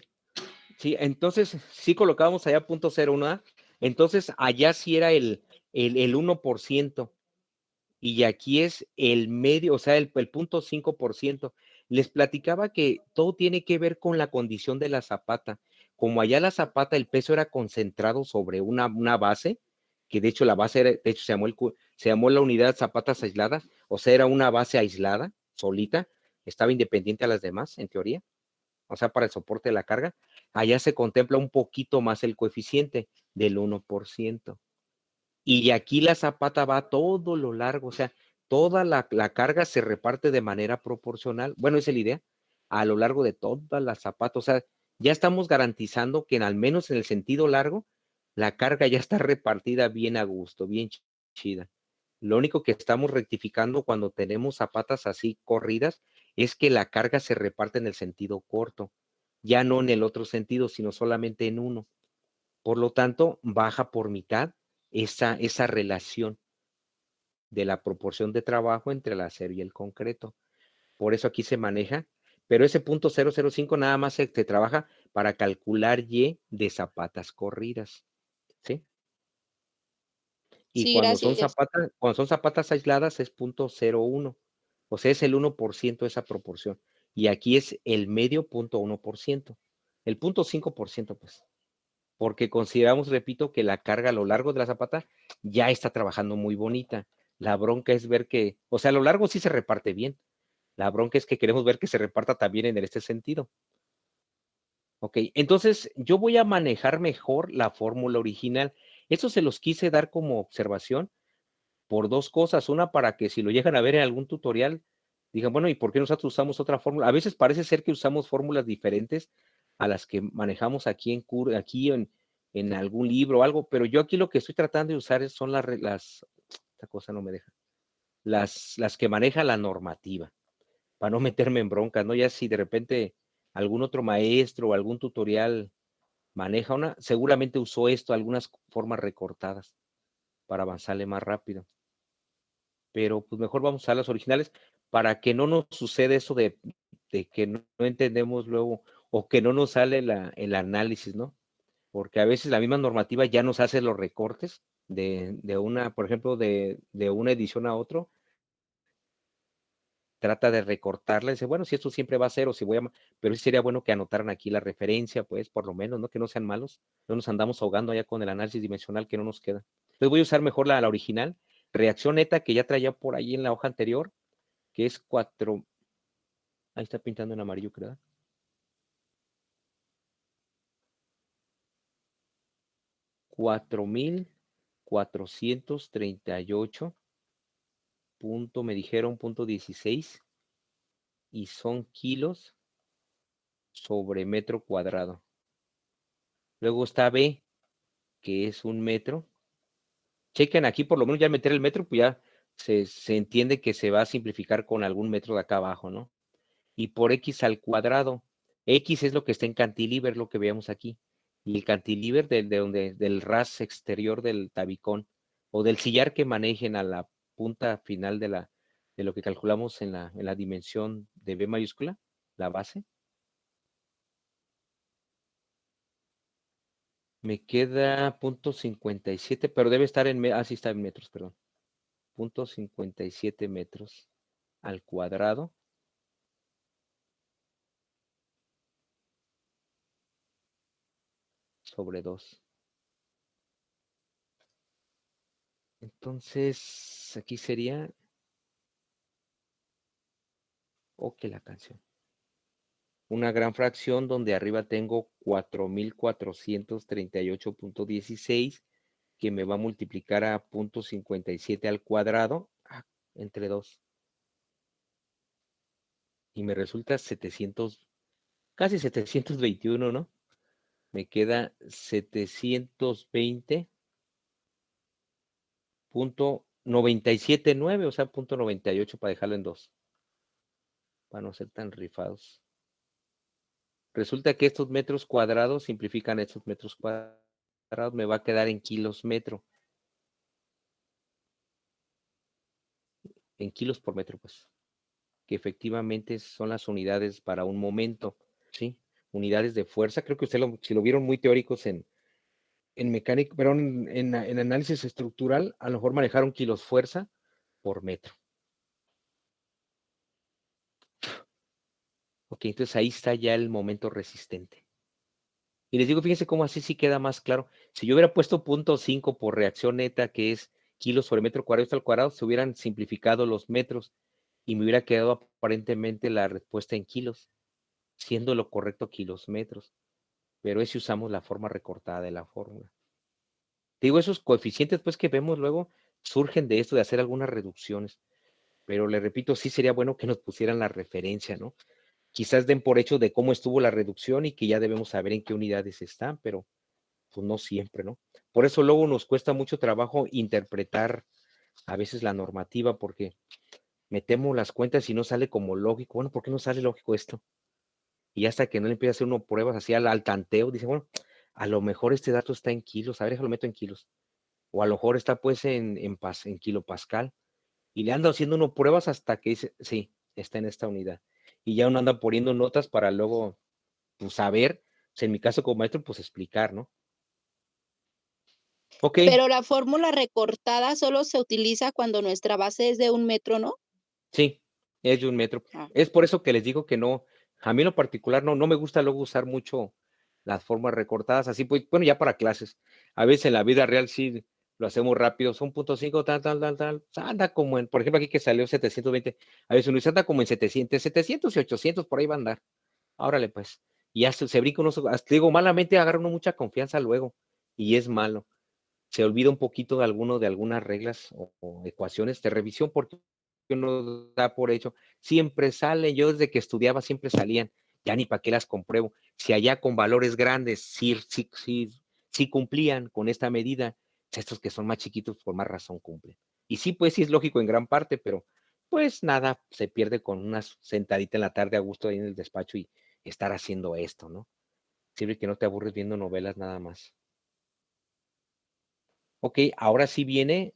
Sí, entonces sí colocábamos allá 0.01, entonces allá sí era el 1%, y aquí es el medio, o sea, el 0.5%. Les platicaba que todo tiene que ver con la condición de la zapata. Como allá la zapata, el peso era concentrado sobre una base, que de hecho la base era, de hecho se llamó la unidad zapatas aisladas, o sea, era una base aislada, solita, estaba independiente a las demás, en teoría, o sea, para el soporte de la carga. Allá se contempla un poquito más el coeficiente del 1%. Y aquí la zapata va todo lo largo, o sea, toda la carga se reparte de manera proporcional. Bueno, esa es la idea, a lo largo de toda la zapata. O sea, ya estamos garantizando que al menos en el sentido largo, la carga ya está repartida bien a gusto, bien chida. Lo único que estamos rectificando cuando tenemos zapatas así corridas es que la carga se reparte en el sentido corto, ya no en el otro sentido, sino solamente en uno. Por lo tanto, baja por mitad esa relación de la proporción de trabajo entre el acero y el concreto. Por eso aquí se maneja, pero ese punto 005 nada más se trabaja para calcular Y de zapatas corridas, ¿sí? Y Sí, gracias. cuando son zapatas aisladas es 0.01, o sea, es el 1% esa proporción. Y aquí es el medio 0.1%, el 0.5%, pues, porque consideramos, repito, que la carga a lo largo de la zapata ya está trabajando muy bonita. La bronca es ver que, o sea, a lo largo sí se reparte bien. La bronca es que queremos ver que se reparta también en este sentido. Ok, entonces yo voy a manejar mejor la fórmula original. Eso se los quise dar como observación por 2 cosas. Una, para que si lo llegan a ver en algún tutorial, digan, bueno, ¿y por qué nosotros usamos otra fórmula? A veces parece ser que usamos fórmulas diferentes a las que manejamos aquí en algún libro o algo, pero yo aquí lo que estoy tratando de usar son esta cosa no me deja, las que maneja la normativa, para no meterme en broncas, ¿no? Ya si de repente algún otro maestro o algún tutorial maneja seguramente usó algunas formas recortadas para avanzarle más rápido. Pero pues mejor vamos a usar las originales para que no nos suceda eso de que no entendemos luego o que no nos sale el análisis, ¿no? Porque a veces la misma normativa ya nos hace los recortes de una, por ejemplo, de una edición a otro, trata de recortarla y dice, bueno, si esto siempre va a ser o si voy a, pero sí sería bueno que anotaran aquí la referencia, pues, por lo menos, ¿no? Que no sean malos, no nos andamos ahogando allá con el análisis dimensional que no nos queda. Entonces voy a usar mejor la original, reacción neta que ya traía por ahí en la hoja anterior, que es 4, ahí está pintando en amarillo, creo. 4,438 me dijeron, .16, y son kilos sobre metro cuadrado. Luego está B, que es 1 metro. Chequen aquí, por lo menos ya meter el metro, pues ya se entiende que se va a simplificar con algún metro de acá abajo, ¿no? Y por X al cuadrado. X es lo que está en cantilever, lo que veamos aquí. Y el cantilever del ras exterior del tabicón o del sillar que manejen a la punta final de lo que calculamos en la dimensión de B mayúscula, la base. Me queda 0.57, pero debe estar sí está en metros, perdón. 0.57 metros al cuadrado. Sobre 2. Entonces, aquí sería, que la canción. Una gran fracción donde arriba tengo 4,438.16, que me va a multiplicar a 0.57 al cuadrado entre 2. Y me resulta 700, casi 721, ¿no? Me queda 720.979, o sea, 0.98 para dejarlo en 2, para no ser tan rifados. Resulta que estos metros cuadrados simplifican estos metros cuadrados, me va a quedar en kilos metro. En kilos por metro, pues. Que efectivamente son las unidades para un momento, ¿sí? Unidades de fuerza. Creo que si lo vieron muy teóricos en mecánica, pero en análisis estructural, a lo mejor manejaron kilos fuerza por metro. Ok, entonces ahí está ya el momento resistente. Y les digo, fíjense cómo así sí queda más claro. Si yo hubiera puesto 0.5 por reacción neta, que es kilos sobre metro cuadrado al cuadrado, se hubieran simplificado los metros y me hubiera quedado aparentemente la respuesta en kilos, siendo lo correcto kilos metros. Pero es si usamos la forma recortada de la fórmula. Te digo, esos coeficientes pues que vemos luego surgen de esto, de hacer algunas reducciones. Pero le repito, sí sería bueno que nos pusieran la referencia, ¿no? Quizás den por hecho de cómo estuvo la reducción y que ya debemos saber en qué unidades están, pero pues no siempre, ¿no? Por eso luego nos cuesta mucho trabajo interpretar a veces la normativa porque metemos las cuentas y no sale como lógico. Bueno, ¿por qué no sale lógico esto? Y hasta que no le empieza a hacer uno pruebas así al tanteo, dice, bueno, a lo mejor este dato está en kilos, a ver, déjalo meto en kilos. O a lo mejor está pues en kilopascal. Y le anda haciendo uno pruebas hasta que dice, sí, está en esta unidad. Y ya uno anda poniendo notas para luego, pues, saber, pues, en mi caso como maestro, pues explicar, ¿no? Ok. Pero la fórmula recortada solo se utiliza cuando nuestra base es de 1 metro, ¿no? Sí, es de 1 metro. Ah. Es por eso que les digo que no, a mí en lo particular no me gusta luego usar mucho las formas recortadas, así pues, bueno, ya para clases. A veces en la vida real sí lo hacemos rápido, son 0.5, tal, anda como en, por ejemplo, aquí que salió 720, a veces uno dice anda como en 700 y 800, por ahí va a andar. Órale, pues. Y ya se brinca uno, hasta digo, malamente agarra uno mucha confianza luego, y es malo. Se olvida un poquito de algunas reglas o ecuaciones de revisión porque uno da por hecho. Siempre salen, yo desde que estudiaba siempre salían, ya ni para qué las compruebo. Si allá con valores grandes sí cumplían con esta medida, estos que son más chiquitos por más razón cumplen. Y sí, pues sí es lógico en gran parte, pero pues nada, se pierde con una sentadita en la tarde a gusto ahí en el despacho y estar haciendo esto, ¿no? Sirve que no te aburres viendo novelas nada más. Ok, ahora sí viene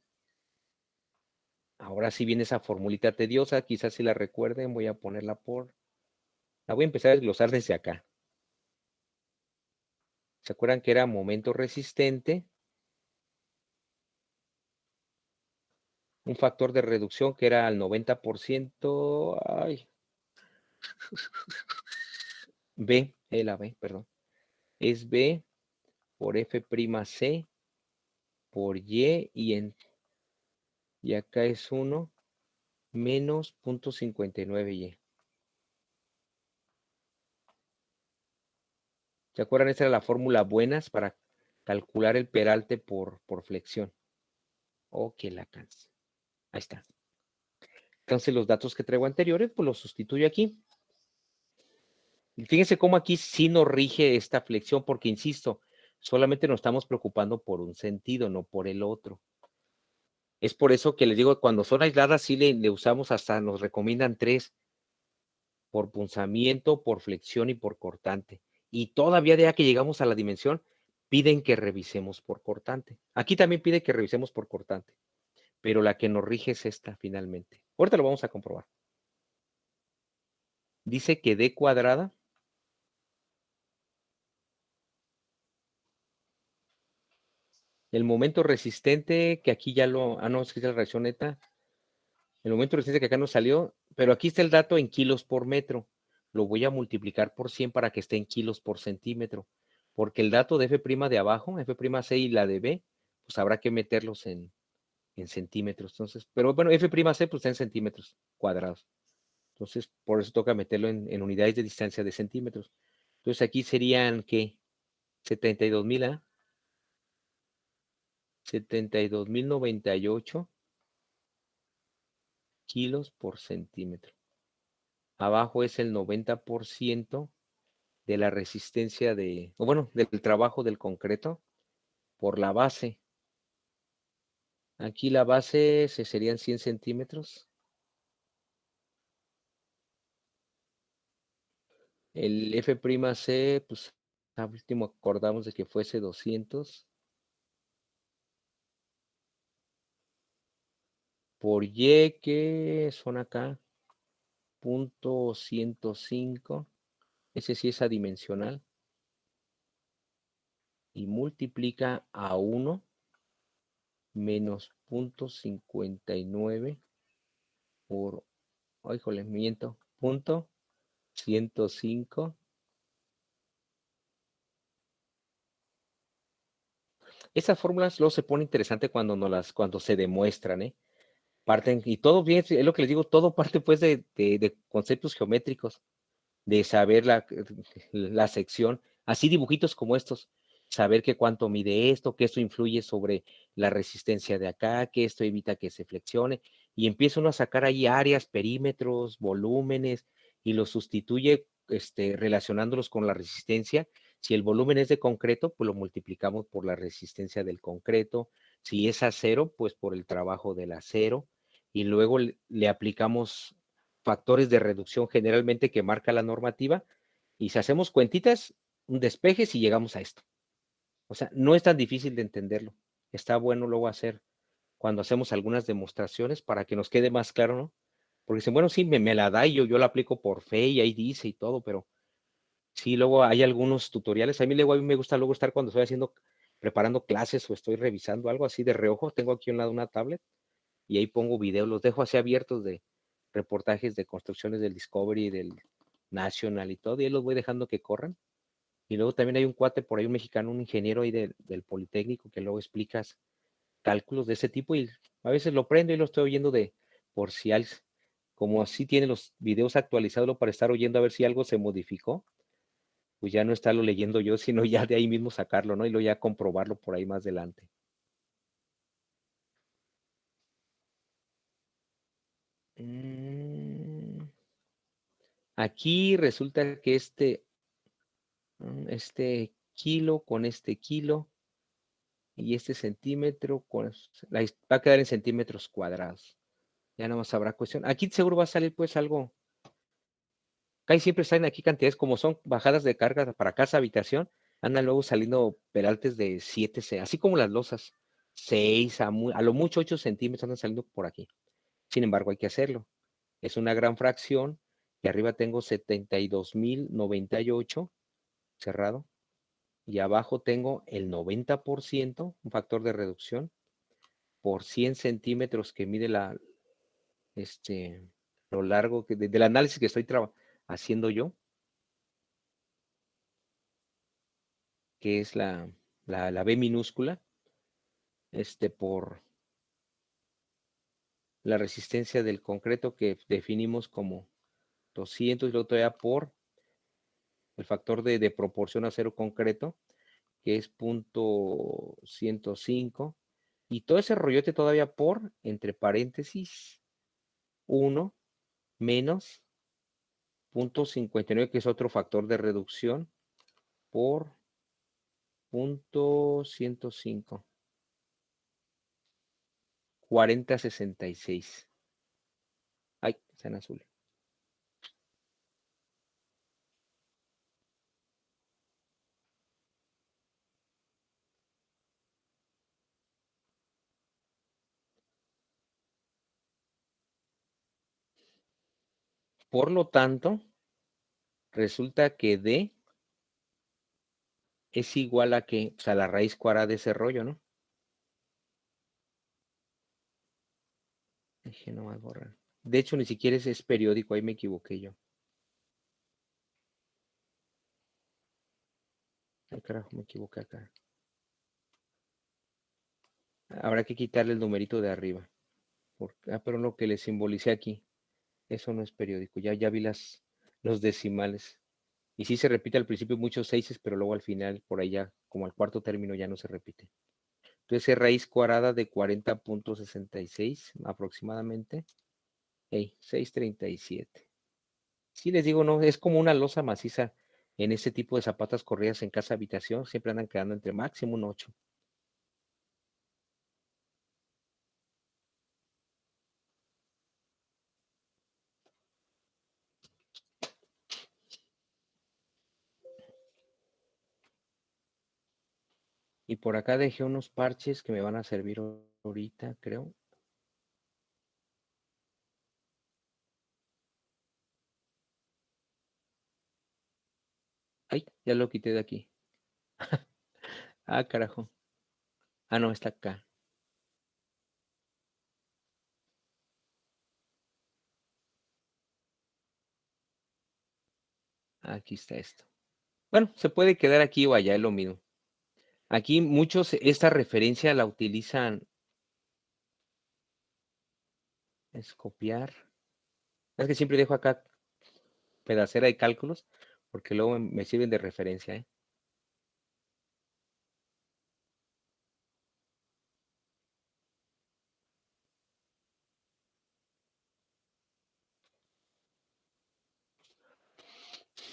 esa formulita tediosa, quizás si la recuerden, la voy a empezar a desglosar desde acá. ¿Se acuerdan que era momento resistente? Un factor de reducción que era al 90%, la B, perdón. Es B por F'C por Y y acá es 1 menos 0.59Y. ¿Se acuerdan? Esa era la fórmula buenas para calcular el peralte por flexión. Que la canse. Ahí está. Entonces los datos que traigo anteriores, pues los sustituyo aquí. Fíjense cómo aquí sí nos rige esta flexión, porque insisto, solamente nos estamos preocupando por un sentido, no por el otro. Es por eso que les digo, cuando son aisladas, sí le usamos hasta, nos recomiendan 3, por punzamiento, por flexión y por cortante. Y todavía de ya que llegamos a la dimensión, piden que revisemos por cortante. Aquí también pide que revisemos por cortante, pero la que nos rige es esta finalmente. Ahorita lo vamos a comprobar. Dice que D cuadrada el momento resistente, que aquí ya lo, no, es que es la reacción neta, el momento resistente que acá nos salió, pero aquí está el dato en kilos por metro. Lo voy a multiplicar por 100 para que esté en kilos por centímetro, porque el dato de F' de abajo, F'C y la de B, pues habrá que meterlos en centímetros. Entonces, pero bueno, F'C pues está en centímetros cuadrados. Entonces, por eso toca meterlo en unidades de distancia de centímetros. Entonces, aquí serían, ¿qué? 72,000, ¿ah? 72,098 kilos por centímetro. Abajo es el 90% de la resistencia o bueno, del trabajo del concreto por la base. Aquí la base serían 100 centímetros. El F'C, pues, al último acordamos de que fuese 200 por Y, que son acá, .105. Ese sí es adimensional. Y multiplica a 1 menos .59 por, oh, híjole, miento, .105. Esas fórmulas luego se pone interesante cuando se demuestran, ¿eh? Parten, y todo bien, es lo que les digo, todo parte pues de conceptos geométricos, de saber la sección, así dibujitos como estos, saber que cuánto mide esto, que esto influye sobre la resistencia de acá, que esto evita que se flexione, y empieza uno a sacar ahí áreas, perímetros, volúmenes, y los sustituye relacionándolos con la resistencia. Si el volumen es de concreto, pues lo multiplicamos por la resistencia del concreto. Si es acero, pues por el trabajo del acero. Y luego le aplicamos factores de reducción generalmente que marca la normativa. Y si hacemos cuentitas, un despeje si llegamos a esto. O sea, no es tan difícil de entenderlo. Está bueno luego hacer cuando hacemos algunas demostraciones para que nos quede más claro, ¿no? Porque dicen, bueno, sí, me la da y yo la aplico por fe y ahí dice y todo, pero sí, luego hay algunos tutoriales. A mí me gusta luego estar cuando estoy preparando clases o estoy revisando algo así de reojo. Tengo aquí a un lado una tablet y ahí pongo videos, los dejo así abiertos de reportajes de construcciones del Discovery, del National y todo, y ahí los voy dejando que corran. Y luego también hay un cuate por ahí, un mexicano, un ingeniero ahí del Politécnico, que luego explicas cálculos de ese tipo y a veces lo prendo y lo estoy oyendo por si algo, como así tiene los videos actualizados para estar oyendo a ver si algo se modificó, pues ya no estarlo leyendo yo, sino ya de ahí mismo sacarlo, ¿no? Y luego ya comprobarlo por ahí más adelante. Aquí resulta que este kilo con este kilo y este centímetro va a quedar en centímetros cuadrados. Ya no más habrá cuestión. Aquí seguro va a salir pues algo. Casi siempre salen aquí cantidades como son bajadas de carga para casa, habitación. Andan luego saliendo peraltes de 7, así como las losas. 6, a lo mucho 8 centímetros andan saliendo por aquí. Sin embargo, hay que hacerlo. Es una gran fracción. Y arriba tengo 72,098 cerrado. Y abajo tengo el 90%, un factor de reducción, por 100 centímetros que mide lo largo del análisis que estoy haciendo yo, que es la B minúscula, por la resistencia del concreto que definimos como 200 y luego todavía por el factor de proporción acero concreto, que es .105, y todo ese rollote todavía entre paréntesis, 1 menos 0.59, que es otro factor de reducción, por 0.105. 4066. Ay, está en azul. Por lo tanto, resulta que D es igual a que, pues, a la raíz cuadrada de ese rollo, ¿no? Dije, no va a borrar. De hecho, ni siquiera es periódico, ahí me equivoqué yo. Ay, carajo, me equivoqué acá. Habrá que quitarle el numerito de arriba. Pero lo que le simbolicé aquí, eso no es periódico. Ya vi los decimales. Y sí se repite al principio muchos seises, pero luego al final, por allá, como al cuarto término, ya no se repite. Entonces, es raíz cuadrada de 40.66 aproximadamente. 637. Sí, les digo, no, es como una losa maciza en ese tipo de zapatas corridas en casa habitación. Siempre andan quedando entre máximo un 8. Y por acá dejé unos parches que me van a servir ahorita, creo. Ay, ya lo quité de aquí. Ah, carajo. Ah, no, está acá. Aquí está esto. Bueno, se puede quedar aquí o allá, es lo mismo. Aquí muchos esta referencia la utilizan. Es copiar. Es que siempre dejo acá pedacera de cálculos porque luego me sirven de referencia, ¿eh?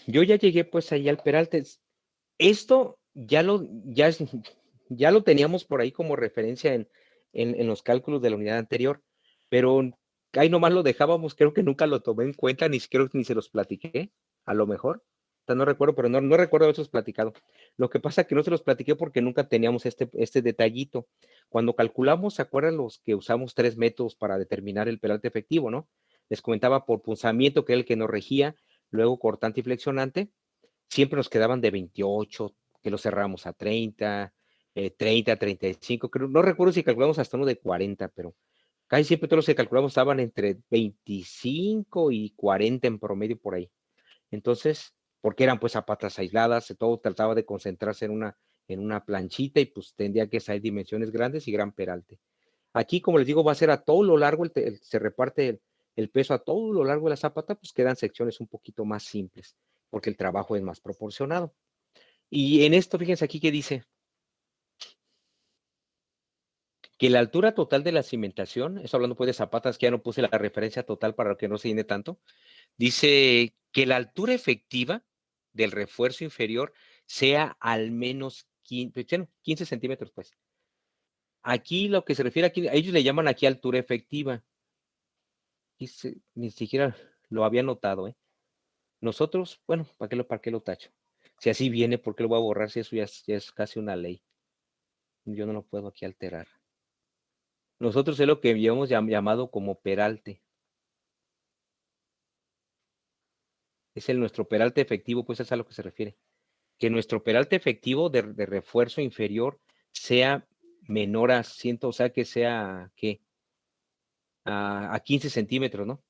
Yo ya llegué pues ahí al Peralte. Esto ya lo teníamos por ahí como referencia en los cálculos de la unidad anterior, pero ahí nomás lo dejábamos, creo que nunca lo tomé en cuenta, ni siquiera ni se los platiqué, a lo mejor. O sea, no recuerdo, pero no recuerdo haberlos platicado. Lo que pasa es que no se los platiqué porque nunca teníamos este detallito. Cuando calculamos, ¿se acuerdan los que usamos 3 métodos para determinar el peralte efectivo, no? Les comentaba por punzamiento, que era el que nos regía, luego cortante y flexionante, siempre nos quedaban de 28, que lo cerramos a 30, 30, 35, creo, no recuerdo si calculamos hasta uno de 40, pero casi siempre todos los que calculamos estaban entre 25 y 40 en promedio por ahí. Entonces, porque eran pues zapatas aisladas, todo trataba de concentrarse en una planchita y pues tendría que ser dimensiones grandes y gran peralte. Aquí, como les digo, va a ser a todo lo largo, se reparte el peso a todo lo largo de la zapata, pues quedan secciones un poquito más simples, porque el trabajo es más proporcionado. Y en esto, fíjense aquí que dice que la altura total de la cimentación, eso hablando pues de zapatas, que ya no puse la referencia total para que no se llene tanto, dice que la altura efectiva del refuerzo inferior sea al menos 15 centímetros, pues. Aquí lo que se refiere aquí, a ellos le llaman aquí altura efectiva. Ni siquiera lo había notado, ¿eh? Nosotros, bueno, ¿para qué lo tacho? Si así viene, ¿por qué lo voy a borrar si eso ya es casi una ley? Yo no lo puedo aquí alterar. Nosotros es lo que habíamos llamado como peralte. Es nuestro peralte efectivo, pues es a lo que se refiere. Que nuestro peralte efectivo de refuerzo inferior sea menor a 100, o sea, que sea, ¿qué? A 15 centímetros, ¿no?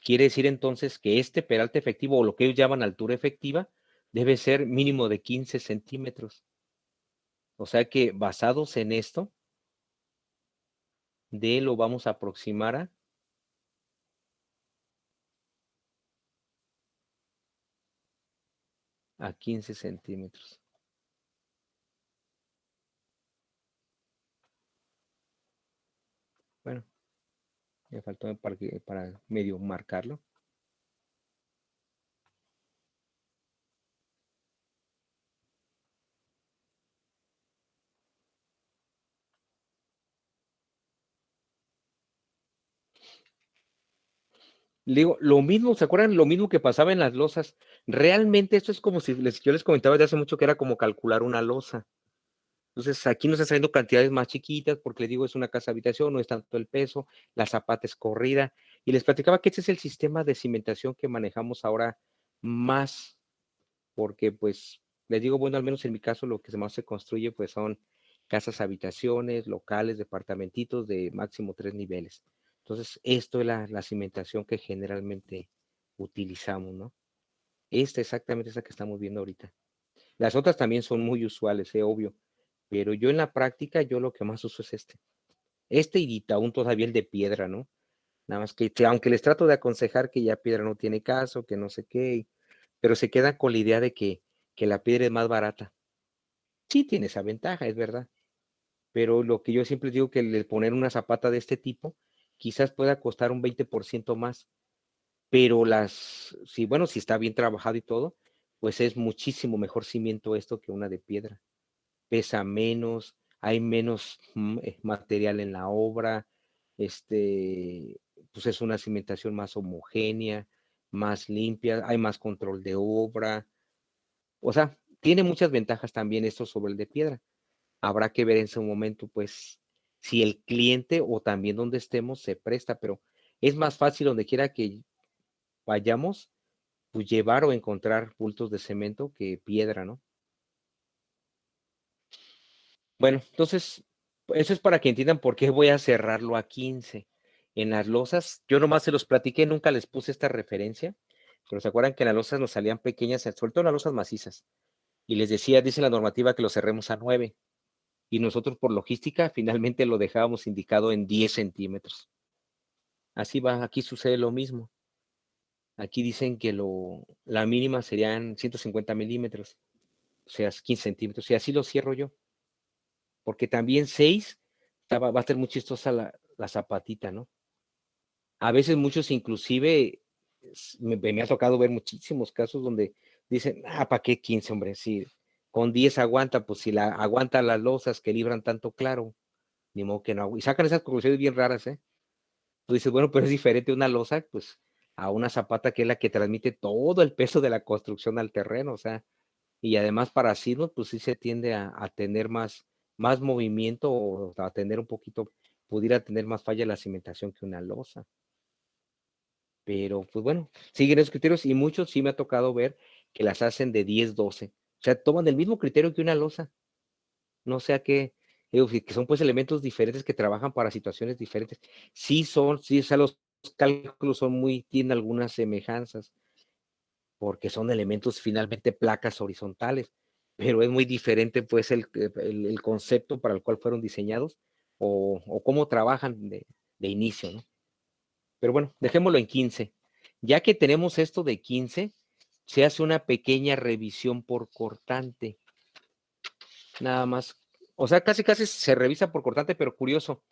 Quiere decir entonces que este peralte efectivo, o lo que ellos llaman altura efectiva, debe ser mínimo de 15 centímetros. O sea que basados en esto, lo vamos a aproximar a 15 centímetros. Bueno, me faltó para medio marcarlo. Le digo, lo mismo, ¿se acuerdan? Lo mismo que pasaba en las losas. Realmente esto es como si yo les comentaba desde hace mucho que era como calcular una losa. Entonces, aquí nos están saliendo cantidades más chiquitas, porque les digo, es una casa habitación, no es tanto el peso, la zapata es corrida. Y les platicaba que este es el sistema de cimentación que manejamos ahora más, porque pues, les digo, bueno, al menos en mi caso, lo que más se construye, pues son casas habitaciones, locales, departamentitos de máximo 3 niveles. Entonces, esto es la cimentación que generalmente utilizamos, ¿no? Esta exactamente esa que estamos viendo ahorita. Las otras también son muy usuales, obvio, pero yo en la práctica, yo lo que más uso es este. Este y aún todavía el de piedra, ¿no? Nada más que, aunque les trato de aconsejar que ya piedra no tiene caso, que no sé qué, pero se quedan con la idea de que la piedra es más barata. Sí tiene esa ventaja, es verdad, pero lo que yo siempre digo que el poner una zapata de este tipo quizás pueda costar un 20% más, pero si, bueno, si está bien trabajado y todo, pues es muchísimo mejor cimiento esto que una de piedra. Pesa menos, hay menos material en la obra, pues es una cimentación más homogénea, más limpia, hay más control de obra, o sea, tiene muchas ventajas también esto sobre el de piedra. Habrá que ver en su momento, pues, si el cliente o también donde estemos se presta, pero es más fácil donde quiera que vayamos, pues llevar o encontrar bultos de cemento que piedra, ¿no? Bueno, entonces, eso es para que entiendan por qué voy a cerrarlo a 15. En las losas, yo nomás se los platiqué, nunca les puse esta referencia, pero se acuerdan que en las losas nos salían pequeñas, sobre todo en las losas macizas, y les decía, dice la normativa que lo cerremos a 9, y nosotros por logística finalmente lo dejábamos indicado en 10 centímetros. Así va, aquí sucede lo mismo. Aquí dicen que la mínima serían 150 milímetros, o sea, 15 centímetros, y así lo cierro yo. Porque también 6 va a ser muy chistosa la zapatita, ¿no? A veces muchos inclusive, me ha tocado ver muchísimos casos donde dicen, ¿para qué 15, hombre? Si con 10 aguanta, pues si aguanta las losas que libran tanto claro, ni modo que no. Y sacan esas conclusiones bien raras, ¿eh? Tú dices, bueno, pero es diferente una losa, pues, a una zapata que es la que transmite todo el peso de la construcción al terreno, o sea, y además para sismos, pues sí se tiende a tener más movimiento o a tener un poquito, pudiera tener más falla la cimentación que una losa. Pero pues bueno, siguen esos criterios y muchos sí me ha tocado ver que las hacen de 10, 12. O sea, toman el mismo criterio que una losa. No sé a qué, digo, que son pues elementos diferentes que trabajan para situaciones diferentes. Sí, o sea, los cálculos tienen algunas semejanzas, porque son elementos finalmente placas horizontales, pero es muy diferente pues el concepto para el cual fueron diseñados o cómo trabajan de inicio, ¿no? Pero bueno, dejémoslo en 15. Ya que tenemos esto de 15, se hace una pequeña revisión por cortante, nada más. O sea, casi se revisa por cortante, pero curioso.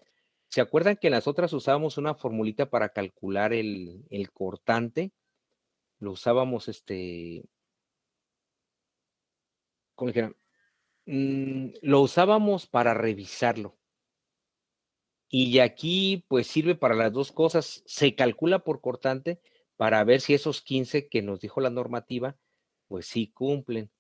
¿Se acuerdan que en las otras usábamos una formulita para calcular el cortante? Lo usábamos, ¿cómo le dijeron? Lo usábamos para revisarlo. Y aquí, pues sirve para las dos cosas. Se calcula por cortante para ver si esos 15 que nos dijo la normativa, pues sí cumplen.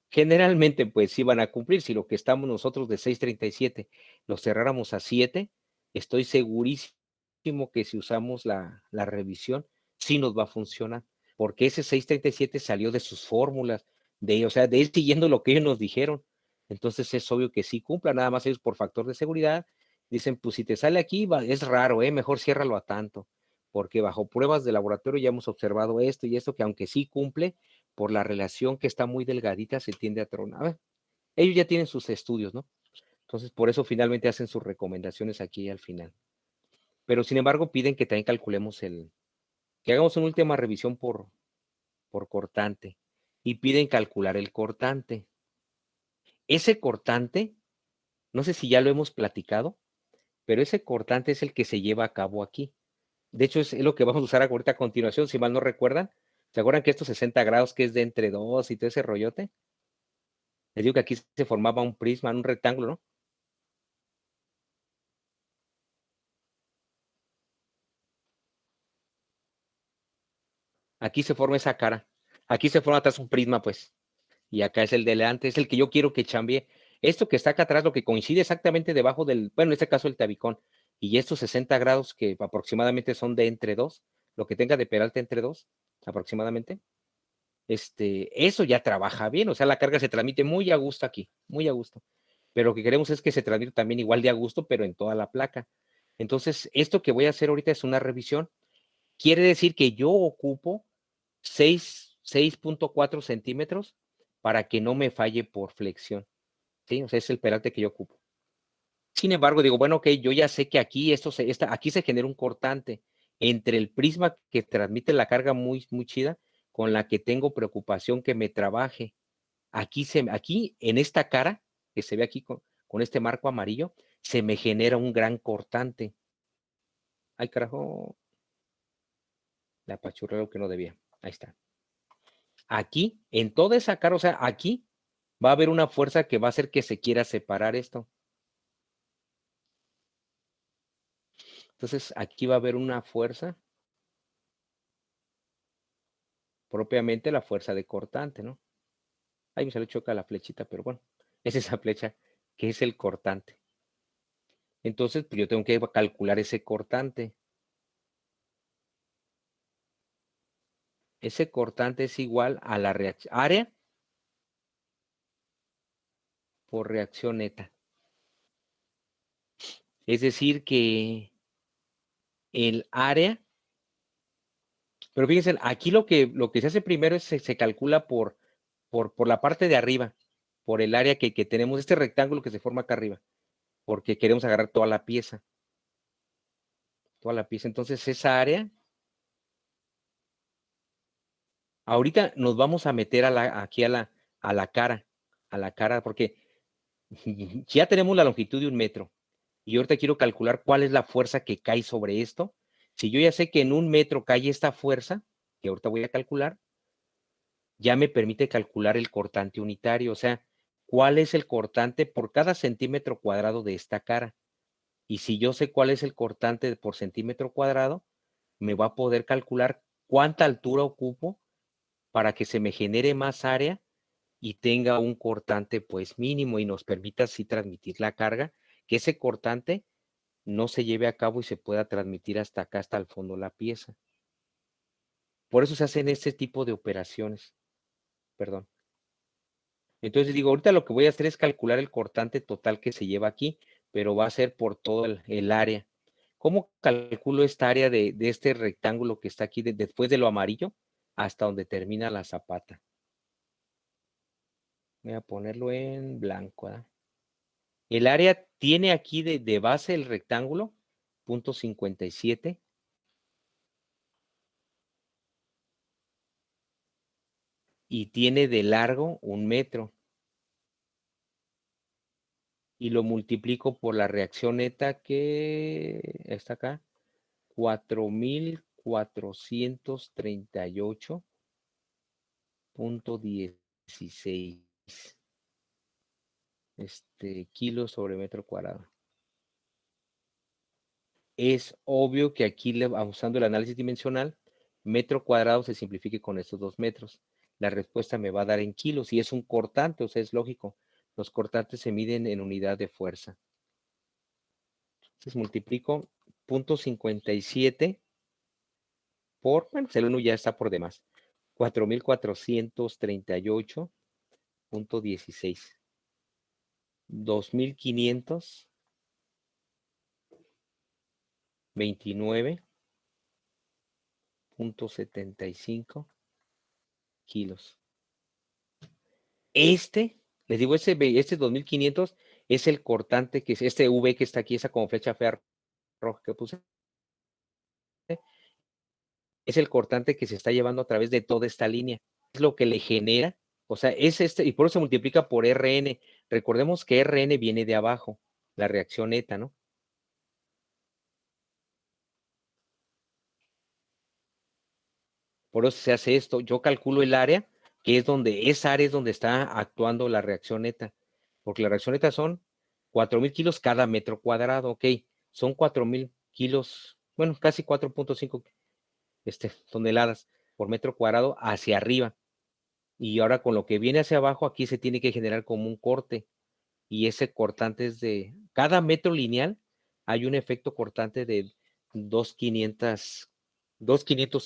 Generalmente, pues sí van a cumplir. Si lo que estamos nosotros de 637 lo cerráramos a 7, estoy segurísimo que si usamos la revisión, sí nos va a funcionar. Porque ese 637 salió de sus fórmulas, o sea, de ir siguiendo lo que ellos nos dijeron. Entonces es obvio que sí cumpla, nada más ellos por factor de seguridad dicen, pues si te sale aquí, es raro, mejor ciérralo a tanto, porque bajo pruebas de laboratorio ya hemos observado esto y esto, que aunque sí cumple, por la relación que está muy delgadita, se tiende a tronar. Ellos ya tienen sus estudios, ¿no? Entonces, por eso finalmente hacen sus recomendaciones aquí al final. Pero sin embargo, piden que también calculemos que hagamos una última revisión por cortante y piden calcular el cortante. Ese cortante, no sé si ya lo hemos platicado, pero ese cortante es el que se lleva a cabo aquí. De hecho, es lo que vamos a usar ahorita a continuación, si mal no recuerdan. ¿Se acuerdan que estos 60 grados que es de entre 2 y todo ese rollote? Les digo que aquí se formaba un prisma, un rectángulo, ¿no? Aquí se forma esa cara. Aquí se forma atrás un prisma, pues. Y acá es el de delante, es el que yo quiero que chambie. Esto que está acá atrás, lo que coincide exactamente debajo del, bueno, en este caso el tabicón, y estos 60 grados que aproximadamente son de entre 2, lo que tenga de peralte entre 2, aproximadamente, eso ya trabaja bien, o sea, la carga se transmite muy a gusto aquí, muy a gusto. Pero lo que queremos es que se transmita también igual de a gusto, pero en toda la placa. Entonces, esto que voy a hacer ahorita es una revisión. Quiere decir que yo ocupo 6.4 centímetros para que no me falle por flexión. ¿Sí? O sea, es el peralte que yo ocupo. Sin embargo, digo, bueno, ok, yo ya sé que aquí, aquí se genera un cortante entre el prisma que transmite la carga muy, muy chida con la que tengo preocupación que me trabaje. Aquí en esta cara, que se ve aquí con este marco amarillo, se me genera un gran cortante. Ay, carajo. La apachurré lo que no debía. Ahí está. Aquí, en toda esa cara, o sea, aquí va a haber una fuerza que va a hacer que se quiera separar esto. Entonces, aquí va a haber una fuerza, propiamente la fuerza de cortante, ¿no? Ahí me salió choca la flechita, pero bueno, es esa flecha que es el cortante. Entonces, pues yo tengo que calcular ese cortante. Ese cortante es igual a la área por reacción neta. Es decir, que el área, pero fíjense, aquí lo que se hace primero es se calcula por la parte de arriba, por el área que tenemos, este rectángulo que se forma acá arriba, porque queremos agarrar toda la pieza. Toda la pieza. Entonces, esa área, ahorita nos vamos a meter aquí a la cara, porque ya tenemos la longitud de 1 metro. Y ahorita quiero calcular cuál es la fuerza que cae sobre esto. Si yo ya sé que en 1 metro cae esta fuerza, que ahorita voy a calcular, ya me permite calcular el cortante unitario, o sea, cuál es el cortante por cada centímetro cuadrado de esta cara. Y si yo sé cuál es el cortante por centímetro cuadrado, me va a poder calcular cuánta altura ocupo para que se me genere más área y tenga un cortante pues mínimo y nos permita así transmitir la carga, que ese cortante no se lleve a cabo y se pueda transmitir hasta acá, hasta el fondo de la pieza. Por eso se hacen este tipo de operaciones. Perdón. Entonces digo, ahorita lo que voy a hacer es calcular el cortante total que se lleva aquí, pero va a ser por todo el área. ¿Cómo calculo esta área de este rectángulo que está aquí después de lo amarillo hasta donde termina la zapata? Voy a ponerlo en blanco. ¿Verdad? El área tiene aquí de base el rectángulo, 0.57. Y tiene de largo 1 metro. Y lo multiplico por la reacción neta que está acá, 4.438.16 kilos sobre metro cuadrado. Es obvio que aquí, usando el análisis dimensional, metro cuadrado se simplifique con estos 2 metros. La respuesta me va a dar en kilos y es un cortante, o sea, es lógico. Los cortantes se miden en unidad de fuerza. Entonces multiplico 0.57 por, bueno, el 1 ya está por demás, 4.438.16. 2.529.75 kilos. Les digo, este 2.500 es el cortante, que es este V que está aquí, esa como flecha fea roja que puse. Es el cortante que se está llevando a través de toda esta línea. Es lo que le genera, o sea, es y por eso se multiplica por RN. Recordemos que RN viene de abajo, la reacción neta, ¿no? Por eso se hace esto. Yo calculo el área, que es esa área es donde está actuando la reacción neta. Porque la reacción neta son 4.000 kilos cada metro cuadrado, ok. Son 4.000 kilos, bueno, casi 4.5 toneladas. por metro cuadrado hacia arriba. Y ahora con lo que viene hacia abajo, aquí se tiene que generar como un corte. Y ese cortante es de cada metro lineal, hay un efecto cortante de 2,500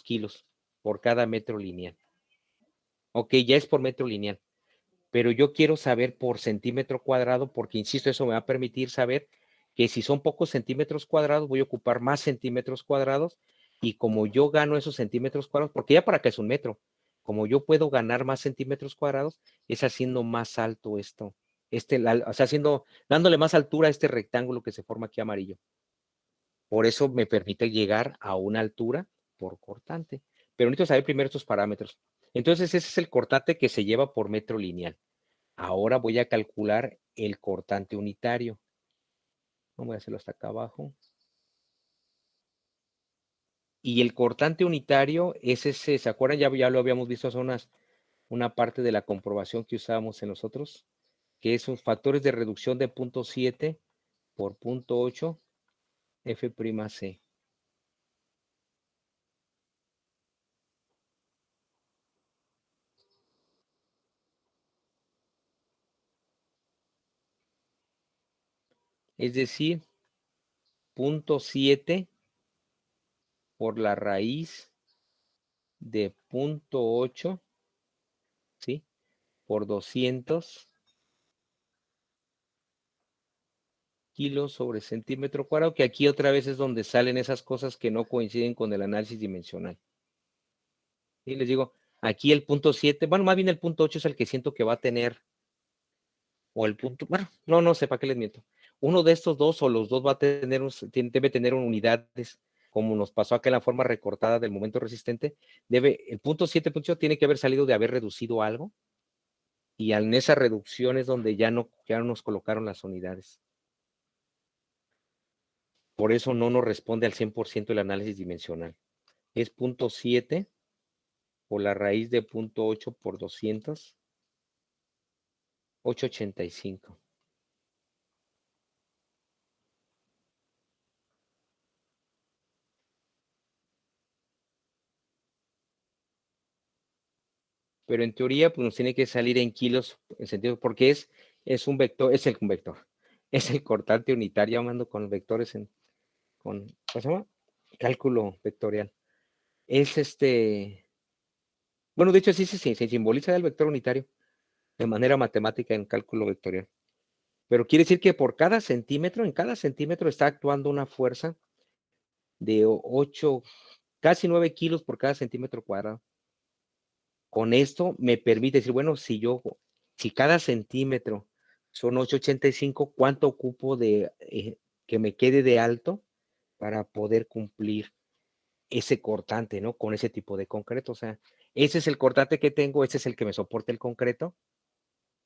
kilos por cada metro lineal. Ok, ya es por metro lineal, pero yo quiero saber por centímetro cuadrado, porque insisto, eso me va a permitir saber que si son pocos centímetros cuadrados, voy a ocupar más centímetros cuadrados, y como yo gano esos centímetros cuadrados, porque ya para qué es un metro, como yo puedo ganar más centímetros cuadrados, es haciendo más alto esto, o sea, dándole más altura a este rectángulo que se forma aquí amarillo. Por eso me permite llegar a una altura por cortante. Pero necesito saber primero estos parámetros. Entonces, ese es el cortante que se lleva por metro lineal. Ahora voy a calcular el cortante unitario. Vamos a hacerlo hasta acá abajo. Y el cortante unitario es ese, ¿se acuerdan? Ya lo habíamos visto, son una parte de la comprobación que usábamos en nosotros, que es un factores de reducción de 0.7 por 0.8 F'C. Es decir, 0.7 por la raíz de 0.8, ¿sí? Por 200 kilos sobre centímetro cuadrado, que aquí otra vez es donde salen esas cosas que no coinciden con el análisis dimensional. Y les digo, aquí el 0.7, bueno, más bien el 0.8 es el que siento que va a tener, o el punto, bueno, no sé, ¿para qué les miento? Uno de estos dos o los dos va a tener, debe tener unidades, como nos pasó acá en la forma recortada del momento resistente, el 0.7 tiene que haber salido de haber reducido algo, y en esa reducción es donde ya no nos colocaron las unidades. Por eso no nos responde al 100% el análisis dimensional. Es 0.7 por la raíz de 0.8 por 200, 885. Pero en teoría, pues nos tiene que salir en kilos, en sentido, porque es un vector, es un vector, es el cortante unitario, ando con vectores ¿cómo se llama? Cálculo vectorial. Es bueno, de hecho sí se simboliza el vector unitario de manera matemática en cálculo vectorial. Pero quiere decir que por cada centímetro, en cada centímetro está actuando una fuerza de 8, casi 9 kilos por cada centímetro cuadrado. Con esto me permite decir, bueno, si cada centímetro son 885, ¿cuánto ocupo de que me quede de alto para poder cumplir ese cortante, ¿no? Con ese tipo de concreto. O sea, ese es el cortante que tengo, ese es el que me soporta el concreto.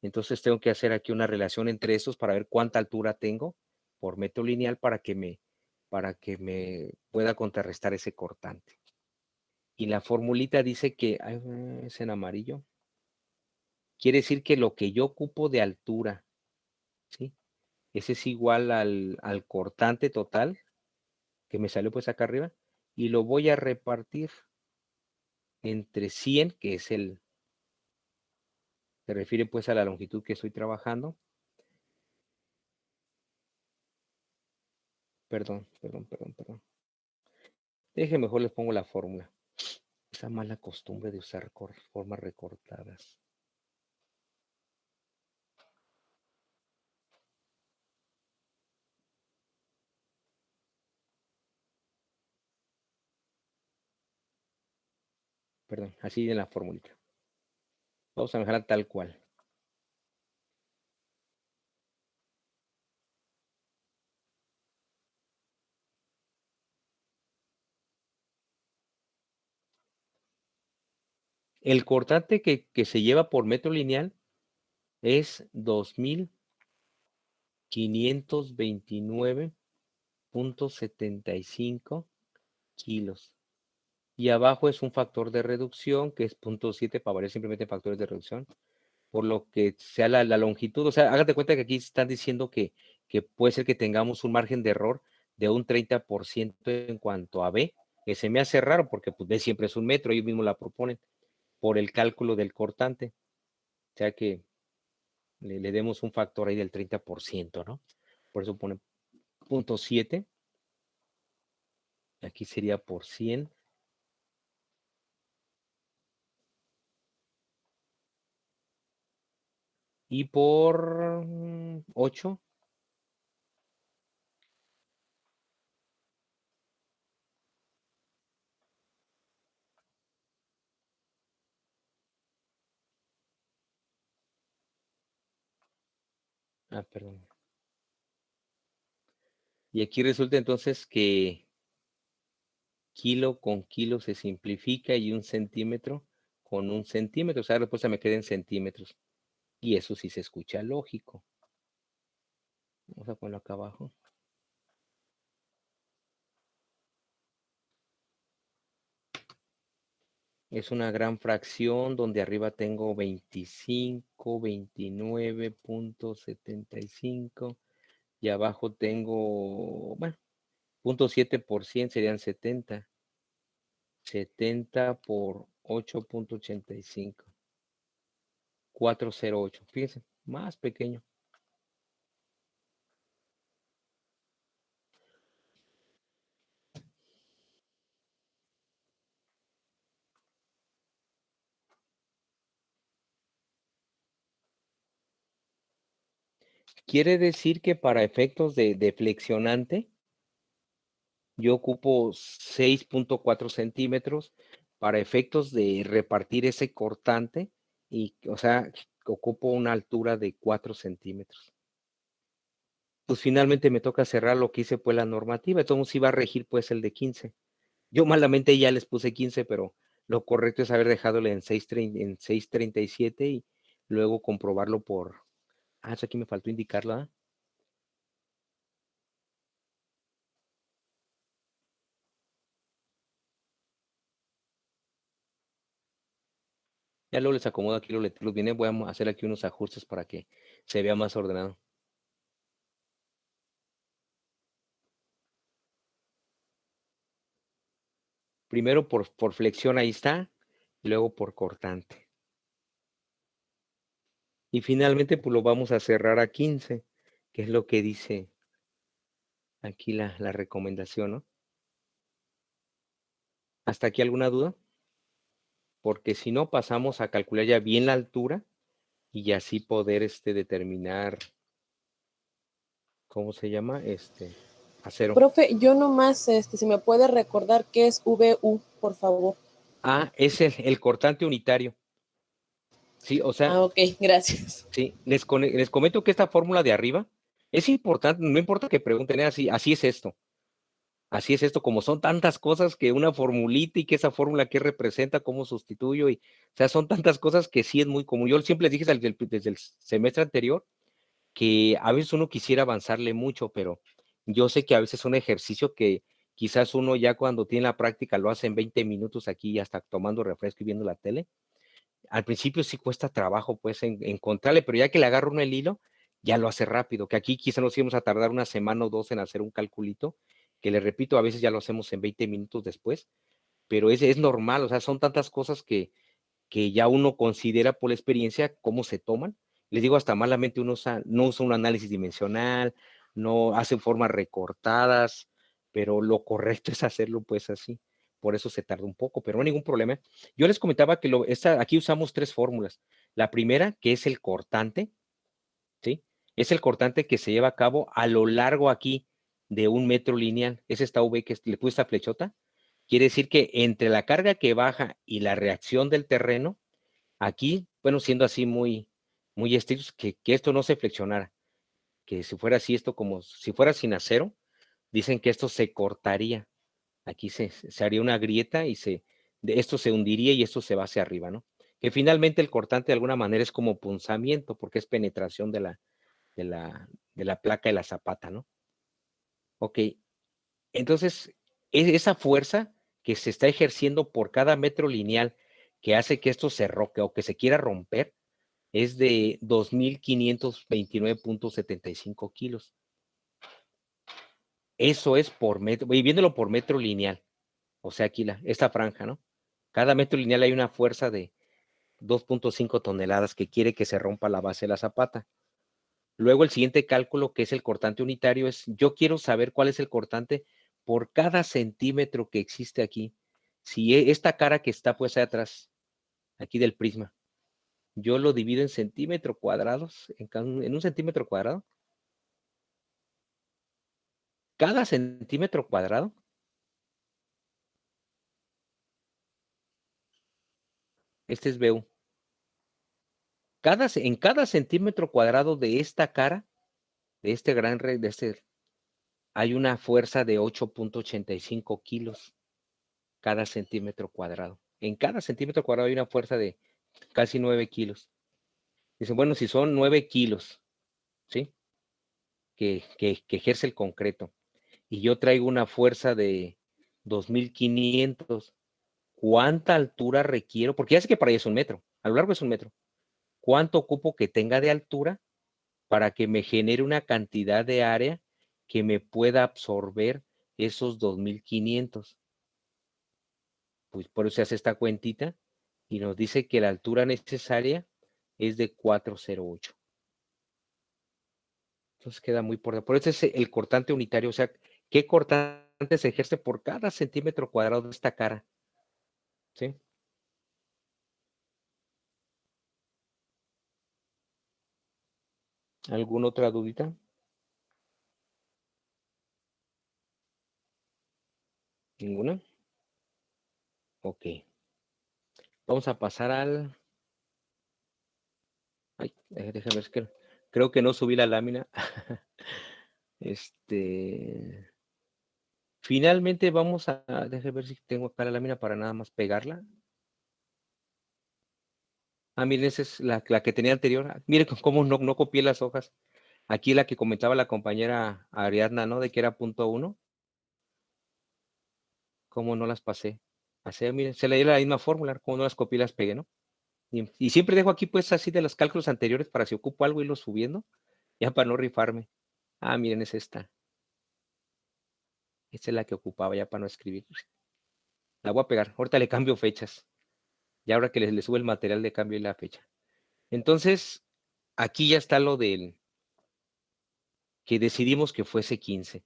Entonces tengo que hacer aquí una relación entre esos para ver cuánta altura tengo por metro lineal para que me pueda contrarrestar ese cortante. Y la formulita dice que, es en amarillo, quiere decir que lo que yo ocupo de altura, ¿sí? Ese es igual al cortante total que me salió pues acá arriba, y lo voy a repartir entre 100, que es se refiere pues a la longitud que estoy trabajando. Perdón. Deje, mejor les pongo la fórmula. Esa mala costumbre de usar formas recortadas. Perdón, así en la formulita. Vamos a dejarla tal cual. El cortante que se lleva por metro lineal es 2,529.75 kilos. Y abajo es un factor de reducción que es 0.7 para variar simplemente factores de reducción, por lo que sea la longitud. O sea, hágate cuenta que aquí están diciendo que puede ser que tengamos un margen de error de un 30% en cuanto a B, que se me hace raro porque pues D siempre es 1 metro, ellos mismos la proponen, por el cálculo del cortante. O sea que le demos un factor ahí del 30%, ¿no? Por eso ponen 0.7. Aquí sería por 100. Y por 8. Ah, perdón. Y aquí resulta entonces que kilo con kilo se simplifica y 1 centímetro con 1 centímetro. O sea, la respuesta me queda en centímetros. Y eso sí se escucha lógico. Vamos a ponerlo acá abajo. Es una gran fracción donde arriba tengo 25, 29.75 y abajo tengo, bueno, 0.7% serían 70. 70 por 8.85. 408. Fíjense, más pequeño. Quiere decir que para efectos de flexionante, yo ocupo 6.4 centímetros para efectos de repartir ese cortante y, o sea, ocupo una altura de 4 centímetros. Pues finalmente me toca cerrar lo que hice pues la normativa, entonces iba a regir pues el de 15. Yo malamente ya les puse 15, pero lo correcto es haber dejadole en 6.37 y luego comprobarlo por... Ah, eso aquí me faltó indicarlo, ¿ah? Ya luego les acomodo aquí los letreros. Viene, voy a hacer aquí unos ajustes para que se vea más ordenado. Primero por flexión, ahí está, y luego por cortante. Y finalmente, pues lo vamos a cerrar a 15, que es lo que dice aquí la recomendación, ¿no? ¿Hasta aquí alguna duda? Porque si no, pasamos a calcular ya bien la altura y así poder determinar, ¿cómo se llama? Acero. Profe, yo nomás, si me puede recordar qué es VU, por favor. Ah, es el cortante unitario. Sí, o sea, Ah, ok, gracias. sí, les comento que esta fórmula de arriba es importante, no importa que pregunten, así es esto. Así es esto, como son tantas cosas que una formulita y que esa fórmula que representa, cómo sustituyo, y, o sea, son tantas cosas que sí es muy común. Yo siempre les dije desde el semestre anterior que a veces uno quisiera avanzarle mucho, pero yo sé que a veces es un ejercicio que quizás uno ya cuando tiene la práctica lo hace en 20 minutos aquí, hasta tomando refresco y viendo la tele. Al principio sí cuesta trabajo, pues, encontrarle, pero ya que le agarra uno el hilo, ya lo hace rápido, que aquí quizá nos íbamos a tardar 1 semana o 2 en hacer un calculito, que le repito, a veces ya lo hacemos en 20 minutos después, pero es normal, o sea, son tantas cosas que ya uno considera por la experiencia cómo se toman. Les digo, hasta malamente uno no usa un análisis dimensional, no hace formas recortadas, pero lo correcto es hacerlo pues así. Por eso se tarda un poco, pero no hay ningún problema. Yo les comentaba que aquí usamos 3 fórmulas. La primera, que es el cortante, ¿sí? Es el cortante que se lleva a cabo a lo largo aquí de 1 metro lineal. Es esta V que le puse esta flechota. Quiere decir que entre la carga que baja y la reacción del terreno, aquí, bueno, siendo así muy estrictos, que esto no se flexionara, que si fuera así, esto como si fuera sin acero, dicen que esto se cortaría. Aquí se haría una grieta y esto se hundiría y esto se va hacia arriba, ¿no? Que finalmente el cortante de alguna manera es como punzamiento, porque es penetración de la placa de la zapata, ¿no? Ok, entonces, esa fuerza que se está ejerciendo por cada metro lineal que hace que esto se roque o que se quiera romper, es de 2.529.75 kilos. Eso es por metro, y viéndolo por metro lineal. O sea, aquí esta franja, ¿no? Cada metro lineal hay una fuerza de 2.5 toneladas que quiere que se rompa la base de la zapata. Luego el siguiente cálculo, que es el cortante unitario, es yo quiero saber cuál es el cortante por cada centímetro que existe aquí. Si esta cara que está pues ahí atrás, aquí del prisma, yo lo divido en centímetros cuadrados, en un centímetro cuadrado. Cada centímetro cuadrado este es BU. En cada centímetro cuadrado de esta cara, de este gran red, hay una fuerza de 8.85 kilos cada centímetro cuadrado. En cada centímetro cuadrado hay una fuerza de casi 9 kilos. Dicen, bueno, si son 9 kilos, ¿sí? Que ejerce el concreto, y yo traigo una fuerza de 2.500, ¿cuánta altura requiero? Porque ya sé que para allá es un metro, a lo largo es un metro. ¿Cuánto ocupo que tenga de altura para que me genere una cantidad de área que me pueda absorber esos 2.500? Pues por eso se hace esta cuentita y nos dice que la altura necesaria es de 408. Entonces queda muy por eso es el cortante unitario, o sea, ¿qué cortante se ejerce por cada centímetro cuadrado de esta cara? ¿Sí? ¿Alguna otra dudita? ¿Ninguna? Ok. Vamos a pasar al... Ay, déjame ver, es que creo que no subí la lámina. Finalmente vamos a... Déjame ver si tengo acá la lámina para nada más pegarla. Ah, miren, esa es la que tenía anterior. Miren cómo no copié las hojas. Aquí la que comentaba la compañera Ariadna, ¿no? De que era .1. ¿Cómo no las pasé? Miren, se le dio la misma fórmula, cómo no las copié y las pegué, ¿no? Y siempre dejo aquí pues así de los cálculos anteriores para si ocupo algo irlo subiendo, ya para no rifarme. Ah, miren, es esta. Esta es la que ocupaba ya para no escribir. La voy a pegar. Ahorita le cambio fechas. Y ahora que le sube el material de cambio y la fecha. Entonces, aquí ya está lo del que decidimos que fuese 15.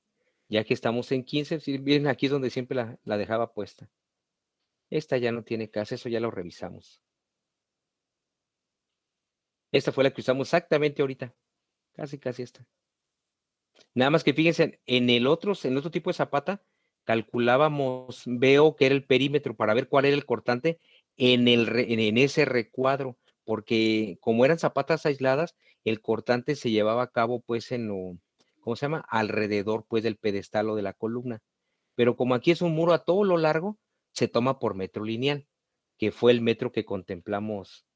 Ya que estamos en 15, miren, aquí es donde siempre la dejaba puesta. Esta ya no tiene caso, eso ya lo revisamos. Esta fue la que usamos exactamente ahorita. Casi esta. Nada más que fíjense, en el otro tipo de zapata, calculábamos, veo que era el perímetro para ver cuál era el cortante en ese recuadro, porque como eran zapatas aisladas, el cortante se llevaba a cabo pues en lo, ¿cómo se llama? Alrededor pues del pedestal o de la columna. Pero como aquí es un muro a todo lo largo, se toma por metro lineal, que fue el metro que contemplamos.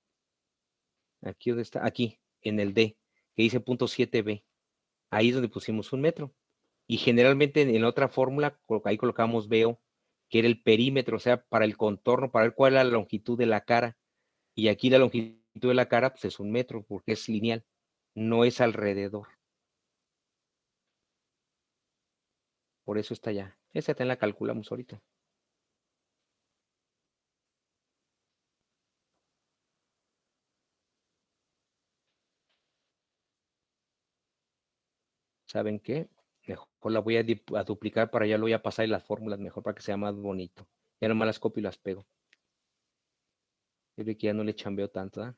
Aquí, ¿dónde está? Aquí, en el D, que dice .7b. Ahí es donde pusimos un metro. Y generalmente en otra fórmula, ahí colocamos BO, que era el perímetro, o sea, para el contorno, para ver cuál es la longitud de la cara. Y aquí la longitud de la cara, pues es un metro, porque es lineal, no es alrededor. Por eso está allá. Esa también la calculamos ahorita. ¿Saben qué? Mejor la voy a duplicar para ya lo voy a pasar y las fórmulas mejor para que sea más bonito. Ya nomás las copio y las pego. Yo creo que ya no le chambeo tanto, ¿eh?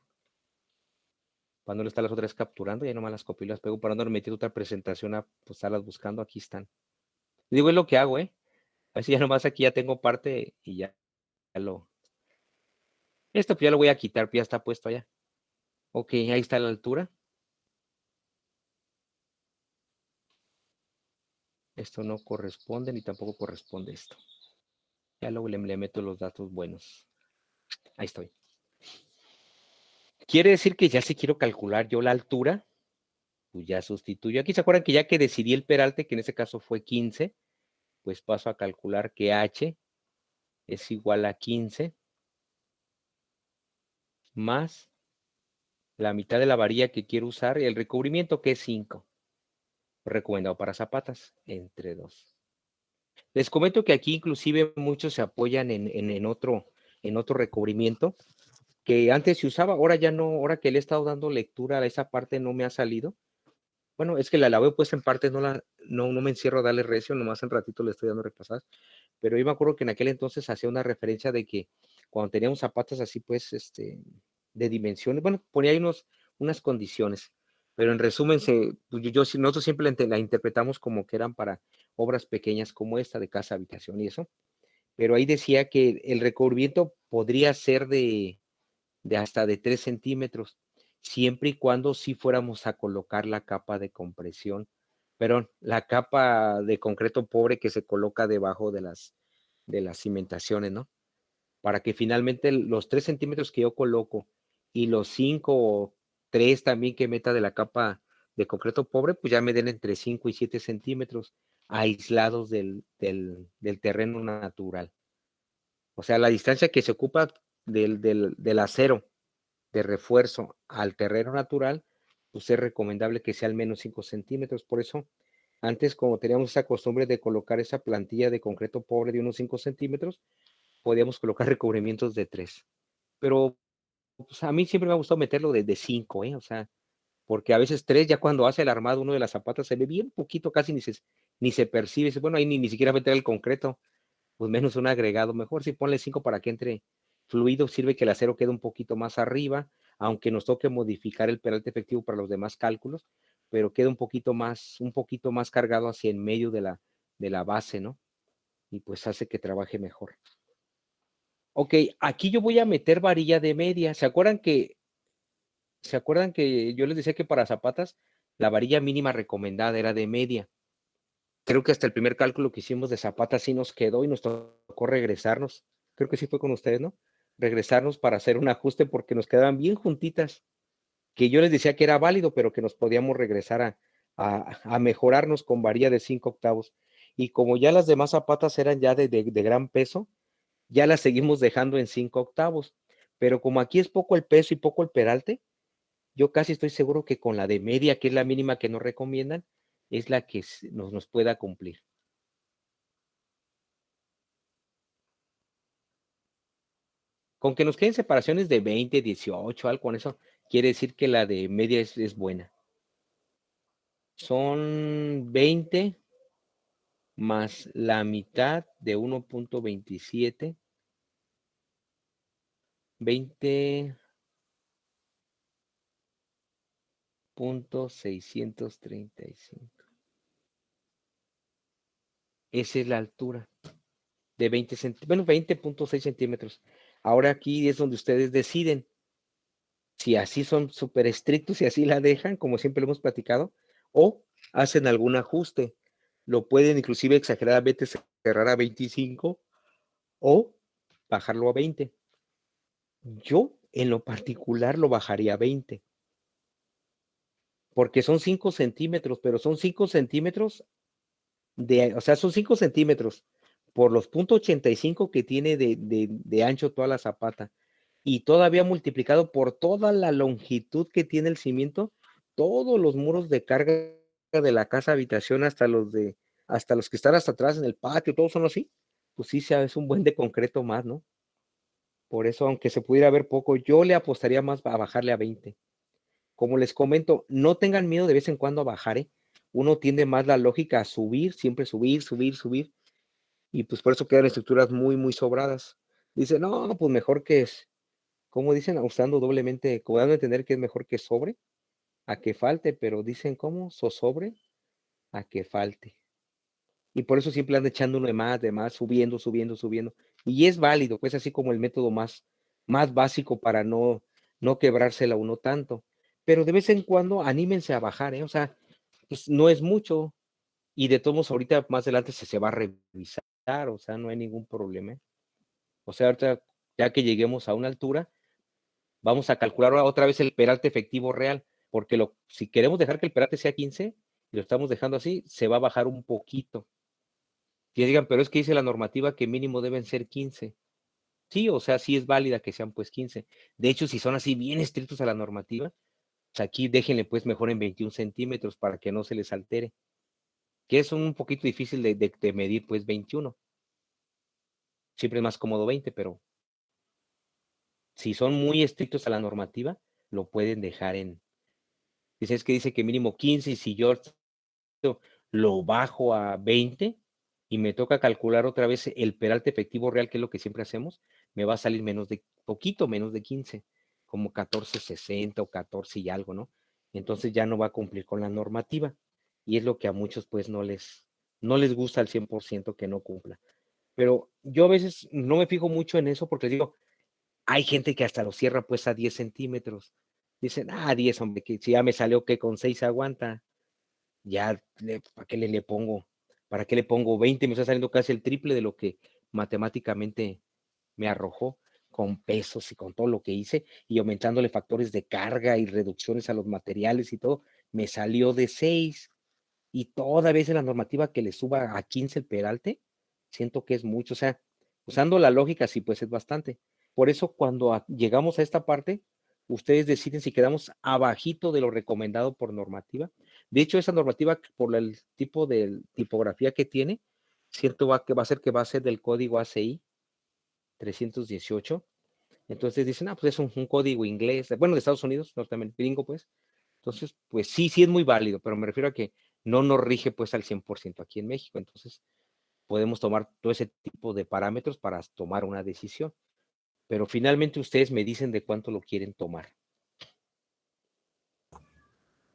Para no le estar las otras capturando, ya nomás las copio y las pego para no meter otra presentación a pues, estarlas buscando. Aquí están. Digo, es lo que hago, ¿eh? Así ya nomás aquí ya tengo parte y ya lo... Esto pues ya lo voy a quitar, pues ya está puesto allá. Ok, ahí está la altura. Esto no corresponde ni tampoco corresponde esto. Ya luego le meto los datos buenos. Ahí estoy. Quiere decir que ya si quiero calcular yo la altura, pues ya sustituyo. Aquí se acuerdan que ya que decidí el peralte, que en este caso fue 15, pues paso a calcular que h es igual a 15 más la mitad de la varilla que quiero usar y el recubrimiento que es 5. Recomendado para zapatas, entre 2. Les comento que aquí inclusive muchos se apoyan en otro recubrimiento que antes se usaba, ahora ya no, ahora que le he estado dando lectura a esa parte no me ha salido. Bueno, es que la veo pues en parte, no me encierro a darle recio, nomás en ratito le estoy dando repasadas, pero yo me acuerdo que en aquel entonces hacía una referencia de que cuando teníamos zapatos así pues, de dimensiones, bueno, ponía ahí unas condiciones, pero en resumen, pues nosotros siempre la interpretamos como que eran para obras pequeñas como esta de casa, habitación y eso, pero ahí decía que el recubrimiento podría ser de hasta de 3 centímetros, siempre y cuando sí fuéramos a colocar la capa de compresión, perdón, la capa de concreto pobre que se coloca debajo de las cimentaciones, ¿no? Para que finalmente los 3 centímetros que yo coloco y los 5 o 3 también que meta de la capa de concreto pobre, pues ya me den entre 5 y 7 centímetros aislados del terreno natural. O sea, la distancia que se ocupa del acero de refuerzo al terreno natural, pues es recomendable que sea al menos 5 centímetros. Por eso, antes, como teníamos esa costumbre de colocar esa plantilla de concreto pobre de unos 5 centímetros, podíamos colocar recubrimientos de 3. Pero pues, a mí siempre me ha gustado meterlo de 5, ¿eh? O sea, porque a veces 3, ya cuando hace el armado uno de las zapatas, se ve bien poquito, casi ni se percibe. Bueno, ahí ni siquiera meter el concreto, pues menos un agregado. Mejor si ponle 5 para que entre fluido, sirve que el acero quede un poquito más arriba, aunque nos toque modificar el peralte efectivo para los demás cálculos, pero queda un poquito más cargado hacia en medio de la base, ¿no? Y pues hace que trabaje mejor. Ok, aquí yo voy a meter varilla de media. ¿Se acuerdan que yo les decía que para zapatas la varilla mínima recomendada era de media? Creo que hasta el primer cálculo que hicimos de zapatas sí nos quedó y nos tocó regresarnos. Creo que sí fue con ustedes, ¿no? Regresarnos para hacer un ajuste porque nos quedaban bien juntitas, que yo les decía que era válido, pero que nos podíamos regresar a mejorarnos con varilla de 5 octavos. Y como ya las demás zapatas eran ya de gran peso, ya las seguimos dejando en 5 octavos. Pero como aquí es poco el peso y poco el peralte, yo casi estoy seguro que con la de media, que es la mínima que nos recomiendan, es la que nos pueda cumplir. Con que nos queden separaciones de 20, 18, algo con eso, quiere decir que la de media es buena. Son 20 más la mitad de 1.27, 20.635. Esa es la altura de 20.6 centímetros. Ahora aquí es donde ustedes deciden si así son súper estrictos y así la dejan, como siempre lo hemos platicado, o hacen algún ajuste. Lo pueden inclusive exageradamente cerrar a 25 o bajarlo a 20. Yo, en lo particular, lo bajaría a 20, porque son 5 centímetros, pero son 5 centímetros o sea, son 5 centímetros por los .85 que tiene de ancho toda la zapata, y todavía multiplicado por toda la longitud que tiene el cimiento, todos los muros de carga de la casa habitación, hasta los que están hasta atrás en el patio, todos son así, pues sí, es un buen de concreto más, ¿no? Por eso, aunque se pudiera ver poco, yo le apostaría más a bajarle a 20. Como les comento, no tengan miedo de vez en cuando a bajar, ¿eh? Uno tiende más la lógica a subir, siempre subir, subir, subir, y pues por eso quedan estructuras muy, muy sobradas. Dice, no, pues mejor que es, como dicen, usando doblemente, como dando a entender que es mejor que sobre a que falte, pero dicen, ¿cómo? Sobre a que falte. Y por eso siempre anda echando uno de más, subiendo, subiendo, subiendo. Y es válido, pues así como el método más básico para no quebrársela uno tanto. Pero de vez en cuando anímense a bajar, ¿eh? O sea, pues no es mucho. Y de todos modos, ahorita más adelante se va a revisar, o sea, no hay ningún problema. O sea, ahorita, ya que lleguemos a una altura, vamos a calcular otra vez el peralte efectivo real, porque si queremos dejar que el peralte sea 15, y lo estamos dejando así, se va a bajar un poquito. Y digan, pero es que dice la normativa que mínimo deben ser 15. Sí, o sea, sí es válida que sean pues 15. De hecho, si son así bien estrictos a la normativa, pues aquí déjenle pues mejor en 21 centímetros para que no se les altere. que es un poquito difícil de medir, pues 21. Siempre es más cómodo 20, pero si son muy estrictos a la normativa, lo pueden dejar en, dice que mínimo 15, y si yo lo bajo a 20 y me toca calcular otra vez el peralte efectivo real, que es lo que siempre hacemos, me va a salir poquito menos de 15, como 14.60 o 14 y algo, ¿no? Entonces ya no va a cumplir con la normativa, y es lo que a muchos pues no les gusta al 100% que no cumpla. Pero yo a veces no me fijo mucho en eso porque les digo, hay gente que hasta lo cierra pues a 10 centímetros. Dicen, 10, hombre, que si ya me salió que con 6 aguanta, ya, ¿para qué le pongo? ¿Para qué le pongo 20? Me está saliendo casi el triple de lo que matemáticamente me arrojó, con pesos y con todo lo que hice, y aumentándole factores de carga y reducciones a los materiales y todo, me salió de 6. Y toda vez en la normativa que le suba a 15 el peralte, siento que es mucho. O sea, usando la lógica, sí, pues es bastante. Por eso, cuando llegamos a esta parte, ustedes deciden si quedamos abajito de lo recomendado por normativa. De hecho, esa normativa, por el tipo de tipografía que tiene, cierto que va a ser del código ACI 318. Entonces dicen, pues es un código inglés, bueno, de Estados Unidos, norteamericano, gringo, pues. Entonces, pues sí es muy válido, pero me refiero a que no nos rige pues al 100% aquí en México. Entonces, podemos tomar todo ese tipo de parámetros para tomar una decisión. Pero finalmente ustedes me dicen de cuánto lo quieren tomar.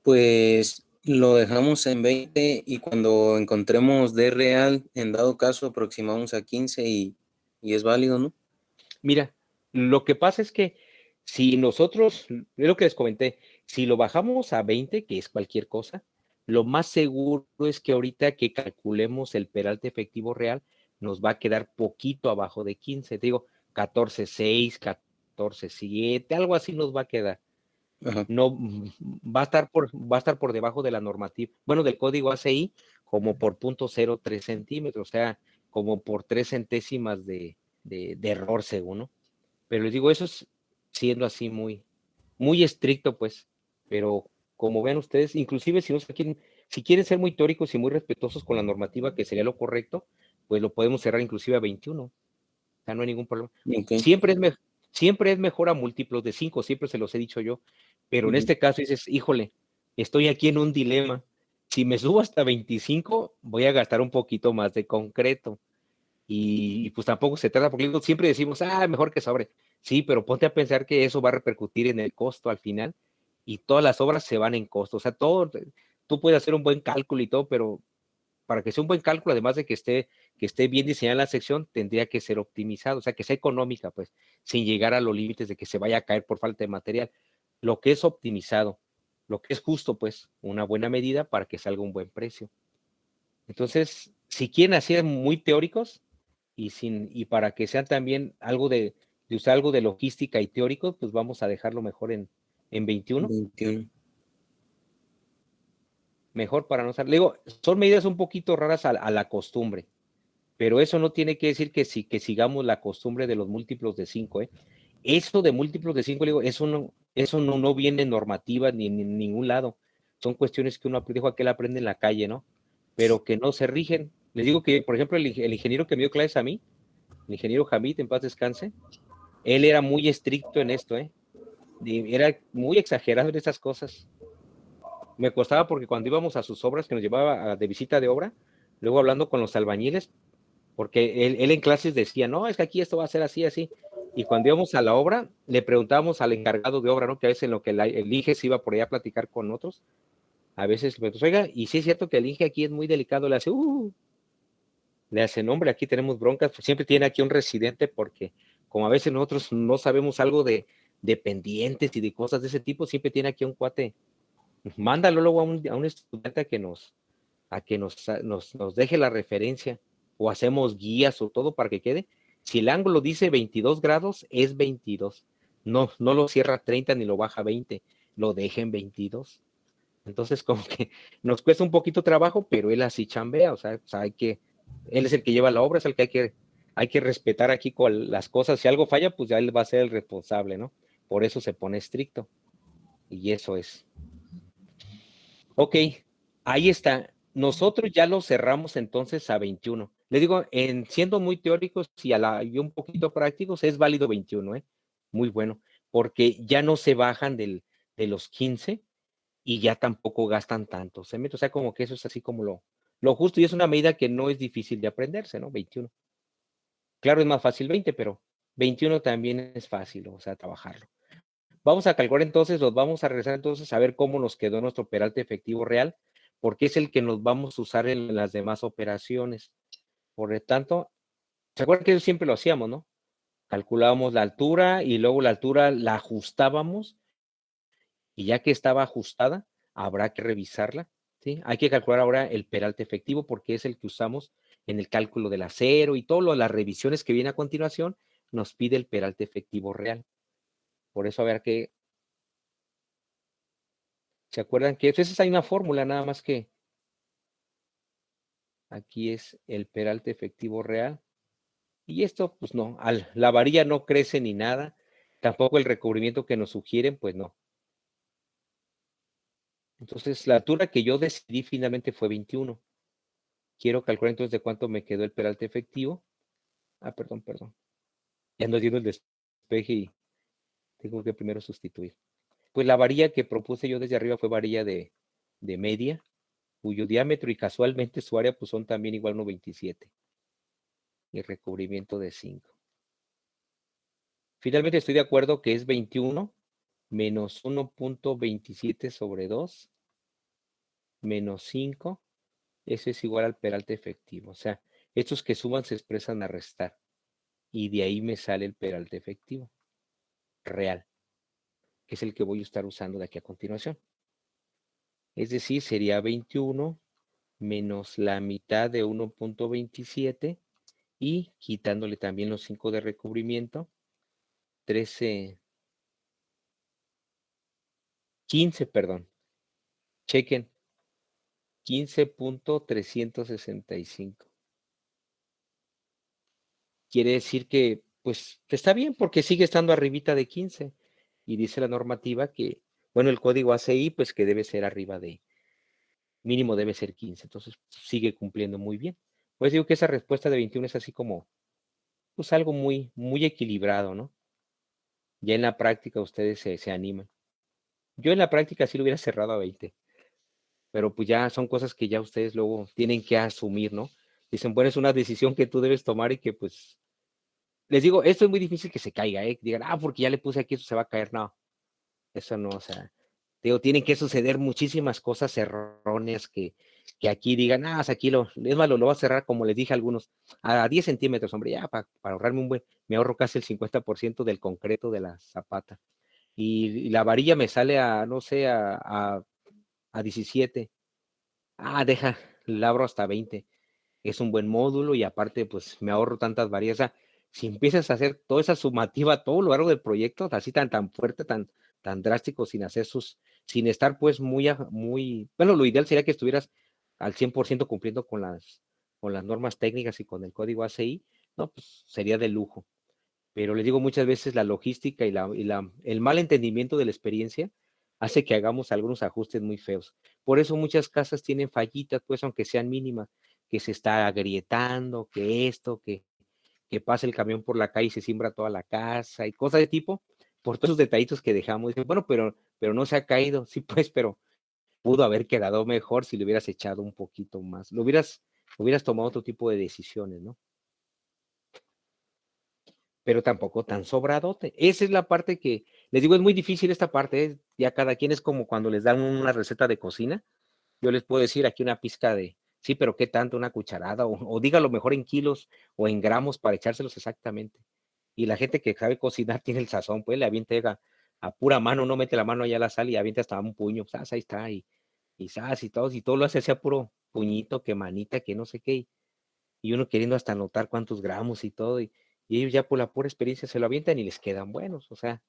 Pues lo dejamos en 20 y cuando encontremos D real, en dado caso, aproximamos a 15 y es válido, ¿no? Mira, lo que pasa es que si nosotros, es lo que les comenté, si lo bajamos a 20, que es cualquier cosa, lo más seguro es que ahorita que calculemos el peralte efectivo real, nos va a quedar poquito abajo de 15. Te digo, 14.6, 14.7, algo así nos va a quedar. Ajá. No va a estar por debajo de la normativa, bueno, del código ACI, como por 0.03 centímetros, o sea, como por 3 centésimas de error según, ¿no? Pero les digo, eso es siendo así muy estricto, pues, pero como ven ustedes, inclusive si quieren ser muy teóricos y muy respetuosos con la normativa, que sería lo correcto, pues lo podemos cerrar inclusive a 21, o sea, no hay ningún problema. Okay. Siempre es mejor a múltiplos de 5, siempre se los he dicho yo, pero en este caso dices, híjole, estoy aquí en un dilema. Si me subo hasta 25, voy a gastar un poquito más de concreto. Y pues tampoco se trata, porque siempre decimos, mejor que sobre. Sí, pero ponte a pensar que eso va a repercutir en el costo al final, y todas las obras se van en costo. O sea, tú puedes hacer un buen cálculo y todo, pero para que sea un buen cálculo, además de que esté bien diseñada la sección, tendría que ser optimizado, o sea, que sea económica, pues, sin llegar a los límites de que se vaya a caer por falta de material. Lo que es optimizado, lo que es justo, pues, una buena medida para que salga un buen precio. Entonces, si quieren hacer muy teóricos y para que sean también algo de usar algo de logística y teórico, pues vamos a dejarlo mejor en 21. 21. Mejor para no estar. Le digo, son medidas un poquito raras a la costumbre, pero eso no tiene que decir que sigamos la costumbre de los múltiplos de 5, ¿eh? Eso de múltiplos de 5, le digo, eso no viene en normativa ni en ningún lado. Son cuestiones que uno aprende en la calle, ¿no? Pero que no se rigen. Les digo que, por ejemplo, el ingeniero que me dio clases a mí, el ingeniero Hamid, en paz descanse, él era muy estricto en esto, ¿eh? Era muy exagerado en esas cosas. Me costaba porque cuando íbamos a sus obras, que nos llevaba de visita de obra, luego hablando con los albañiles, porque él en clases decía, no, es que aquí esto va a ser así, así. Y cuando íbamos a la obra, le preguntábamos al encargado de obra, ¿no? Que a veces en lo que el INGE se iba por allá a platicar con otros, a veces le preguntamos, oiga, y sí es cierto que el INGE aquí es muy delicado, le hace nombre, aquí tenemos broncas, pues siempre tiene aquí un residente, porque como a veces nosotros no sabemos algo de pendientes y de cosas de ese tipo, siempre tiene aquí un cuate. Mándalo luego a un estudiante a que nos deje la referencia, o hacemos guías o todo para que quede. Si el ángulo dice 22 grados, es 22. No lo cierra a 30 ni lo baja a 20, lo deja en 22. Entonces, como que nos cuesta un poquito trabajo, pero él así chambea, o sea él es el que lleva la obra, es el que hay que respetar aquí con las cosas. Si algo falla, pues ya él va a ser el responsable, ¿no? Por eso se pone estricto. Y eso es. Ok, ahí está. nosotros ya lo cerramos entonces a 21. Le digo, siendo muy teóricos y un poquito prácticos, es válido 21, ¿eh? Muy bueno, porque ya no se bajan de los 15 y ya tampoco gastan tanto. O sea, como que eso es así como lo justo y es una medida que no es difícil de aprenderse, ¿no? 21. Claro, es más fácil 20, pero 21 también es fácil, o sea, trabajarlo. Vamos a calcular entonces, nos vamos a regresar entonces a ver cómo nos quedó nuestro peralte efectivo real, porque es el que nos vamos a usar en las demás operaciones. Por lo tanto, ¿se acuerdan que eso siempre lo hacíamos, no? Calculábamos la altura y luego la altura la ajustábamos y ya que estaba ajustada, habrá que revisarla, ¿sí? Hay que calcular ahora el peralte efectivo porque es el que usamos en el cálculo del acero y todas las revisiones que vienen a continuación, nos pide el peralte efectivo real. Por eso habrá que, ¿se acuerdan que entonces hay una fórmula nada más que aquí es el peralte efectivo real? Y esto, pues no, la varilla no crece ni nada, tampoco el recubrimiento que nos sugieren, pues no. Entonces, la altura que yo decidí finalmente fue 21. Quiero calcular entonces de cuánto me quedó el peralte efectivo. Perdón. Ya ando haciendo el despeje y tengo que primero sustituir. Pues la varilla que propuse yo desde arriba fue varilla de media, cuyo diámetro y casualmente su área pues son también igual 1.27. Y recubrimiento de 5. Finalmente estoy de acuerdo que es 21 menos 1.27 sobre 2 menos 5. Eso es igual al peralte efectivo. O sea, estos que suman se expresan a restar. Y de ahí me sale el peralte efectivo real, que es el que voy a estar usando de aquí a continuación. Es decir, sería 21 menos la mitad de 1.27 y quitándole también los 5 de recubrimiento, 15, perdón. Chequen, 15.365. Quiere decir que, pues, está bien porque sigue estando arribita de 15. Y dice la normativa que, bueno, el código ACI, pues que debe ser arriba mínimo debe ser 15. Entonces, sigue cumpliendo muy bien. Pues digo que esa respuesta de 21 es así como, pues algo muy, muy equilibrado, ¿no? Ya en la práctica ustedes se animan. Yo en la práctica sí lo hubiera cerrado a 20. Pero pues ya son cosas que ya ustedes luego tienen que asumir, ¿no? Dicen, bueno, es una decisión que tú debes tomar y que pues, les digo, esto es muy difícil que se caiga, ¿eh? Digan, porque ya le puse aquí, eso se va a caer. No, eso no, o sea, digo, tienen que suceder muchísimas cosas erróneas que aquí digan, o sea, aquí es malo, lo voy a cerrar, como les dije a algunos, a 10 centímetros, hombre, ya, para ahorrarme me ahorro casi el 50% del concreto de la zapata. Y la varilla me sale no sé, a 17. La abro hasta 20. Es un buen módulo y aparte, pues me ahorro tantas variedades. O sea, si empiezas a hacer toda esa sumativa todo lo largo del proyecto, así tan fuerte, tan drástico, sin estar pues bueno, lo ideal sería que estuvieras al 100% cumpliendo con las normas técnicas y con el código ACI, no, pues sería de lujo. Pero les digo, muchas veces la logística y el mal entendimiento de la experiencia hace que hagamos algunos ajustes muy feos. Por eso muchas casas tienen fallitas, pues aunque sean mínimas, que se está agrietando, que pasa el camión por la calle y se siembra toda la casa y cosas de tipo, por todos esos detallitos que dejamos. Dicen, bueno, pero no se ha caído, sí, pues, pero pudo haber quedado mejor si le hubieras echado un poquito más, hubieras tomado otro tipo de decisiones, ¿no? Pero tampoco tan sobradote. Esa es la parte que, les digo, es muy difícil esta parte, ¿eh? Ya cada quien es como cuando les dan una receta de cocina, yo les puedo decir aquí una pizca sí, pero ¿qué tanto? Una cucharada, o dígalo mejor en kilos o en gramos para echárselos exactamente. Y la gente que sabe cocinar tiene el sazón, pues le avienta a pura mano, no mete la mano allá a la sal y avienta hasta un puño, ahí está, y todo lo hace a puro puñito, que manita, que no sé qué, y uno queriendo hasta anotar cuántos gramos y todo, y ellos ya por la pura experiencia se lo avientan y les quedan buenos. O sea,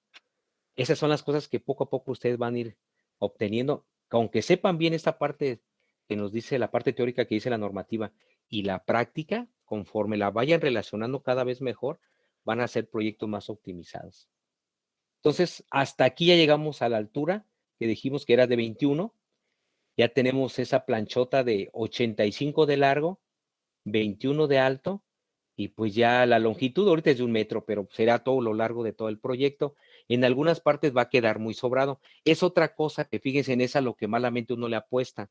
esas son las cosas que poco a poco ustedes van a ir obteniendo, aunque sepan bien esta parte que nos dice, la parte teórica que dice la normativa y la práctica, conforme la vayan relacionando cada vez mejor, van a ser proyectos más optimizados. Entonces, hasta aquí ya llegamos a la altura que dijimos que era de 21. ya tenemos esa planchota de 85 de largo, 21 de alto, y pues ya la longitud ahorita es de 1 metro, pero será todo lo largo de todo el proyecto. En algunas partes va a quedar muy sobrado. Es otra cosa que fíjense en esa lo que malamente uno le apuesta.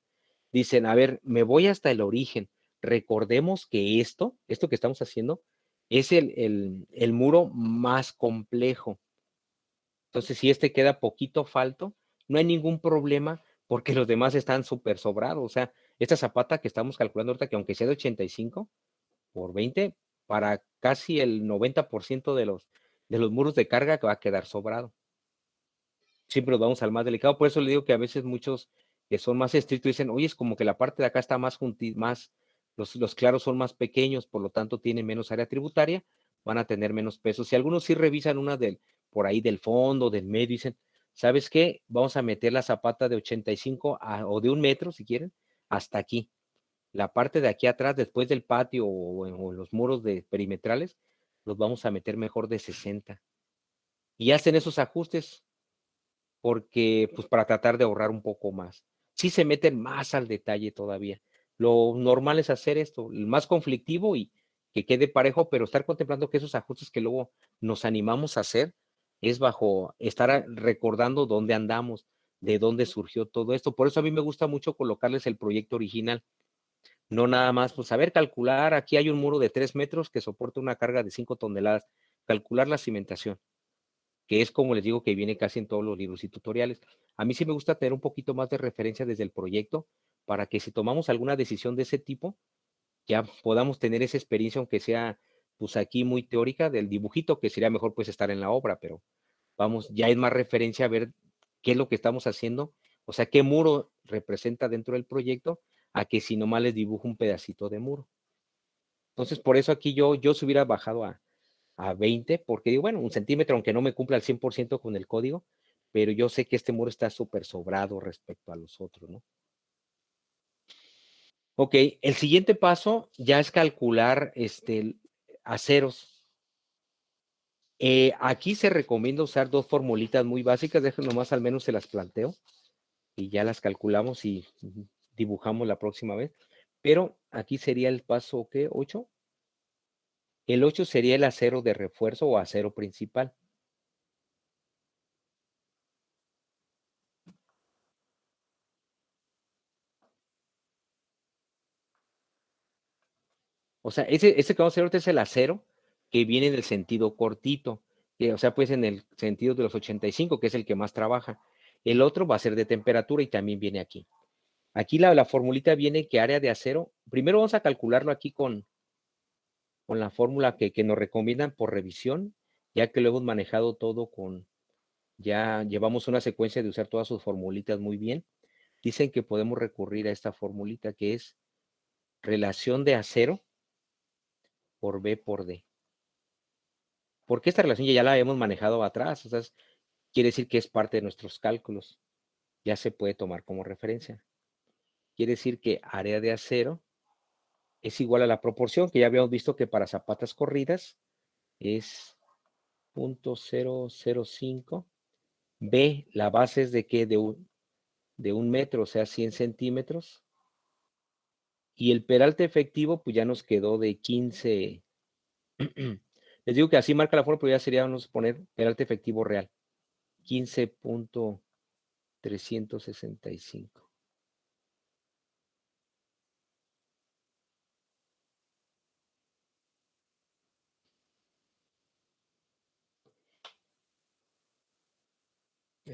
Dicen, a ver, me voy hasta el origen. Recordemos que esto que estamos haciendo, es el muro más complejo. Entonces, si este queda poquito falto, no hay ningún problema porque los demás están súper sobrados. O sea, esta zapata que estamos calculando ahorita, que aunque sea de 85 por 20, para casi el 90% de los muros de carga que va a quedar sobrado. Siempre nos vamos al más delicado. Por eso le digo que a veces muchos que son más estrictos dicen, oye, es como que la parte de acá está más más, los claros son más pequeños, por lo tanto tienen menos área tributaria, van a tener menos peso. Si algunos sí revisan una por ahí del fondo, del medio, dicen, ¿sabes qué? Vamos a meter la zapata de 85 o de 1 metro, si quieren, hasta aquí. La parte de aquí atrás, después del patio o los muros perimetrales, los vamos a meter mejor de 60. Y hacen esos ajustes porque, pues, para tratar de ahorrar un poco más. Sí se meten más al detalle todavía. Lo normal es hacer esto, el más conflictivo y que quede parejo, pero estar contemplando que esos ajustes que luego nos animamos a hacer es bajo estar recordando dónde andamos, de dónde surgió todo esto. Por eso a mí me gusta mucho colocarles el proyecto original. No nada más, pues, saber calcular, aquí hay un muro de 3 metros que soporta una carga de 5 toneladas, calcular la cimentación, que es como les digo que viene casi en todos los libros y tutoriales. A mí sí me gusta tener un poquito más de referencia desde el proyecto para que si tomamos alguna decisión de ese tipo, ya podamos tener esa experiencia, aunque sea pues aquí muy teórica del dibujito, que sería mejor pues estar en la obra, pero vamos, ya es más referencia a ver qué es lo que estamos haciendo, o sea, qué muro representa dentro del proyecto, a que si nomás les dibujo un pedacito de muro. Entonces, por eso aquí yo se hubiera bajado a 20, porque digo, bueno, 1 centímetro, aunque no me cumpla al 100% con el código, pero yo sé que este muro está súper sobrado respecto a los otros, ¿no? Ok, el siguiente paso ya es calcular aceros. Aquí se recomienda usar 2 formulitas muy básicas, déjenme nomás al menos se las planteo y ya las calculamos y dibujamos la próxima vez. Pero aquí sería el paso, ¿qué? 8. El 8 sería el acero de refuerzo o acero principal. O sea, ese que vamos a hacer ahorita es el acero que viene en el sentido cortito, o sea, pues en el sentido de los 85, que es el que más trabaja. El otro va a ser de temperatura y también viene aquí. Aquí la formulita viene que área de acero, primero vamos a calcularlo aquí con la fórmula que nos recomiendan por revisión, ya que lo hemos manejado todo ya llevamos una secuencia de usar todas sus formulitas muy bien. Dicen que podemos recurrir a esta formulita que es relación de acero por B por D. Porque esta relación ya la hemos manejado atrás, o sea, quiere decir que es parte de nuestros cálculos. Ya se puede tomar como referencia. Quiere decir que área de acero es igual a la proporción que ya habíamos visto que para zapatas corridas es 0.005. B, la base es de qué? De 1 metro, o sea, 100 centímetros. Y el peralte efectivo, pues ya nos quedó de 15. Les digo que así marca la forma, pero ya sería, vamos a poner peralte efectivo real. 15.365.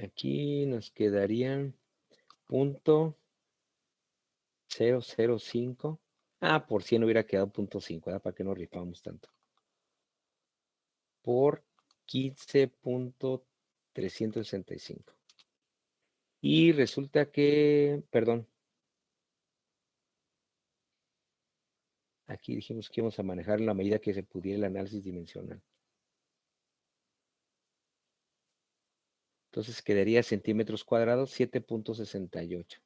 Aquí nos quedarían 0.005. Por 100 hubiera quedado 0.5, ¿verdad? Para que no rifamos tanto. Por 15.365. Y resulta que, perdón, aquí dijimos que íbamos a manejar en la medida que se pudiera el análisis dimensional. Entonces quedaría centímetros cuadrados 7.68.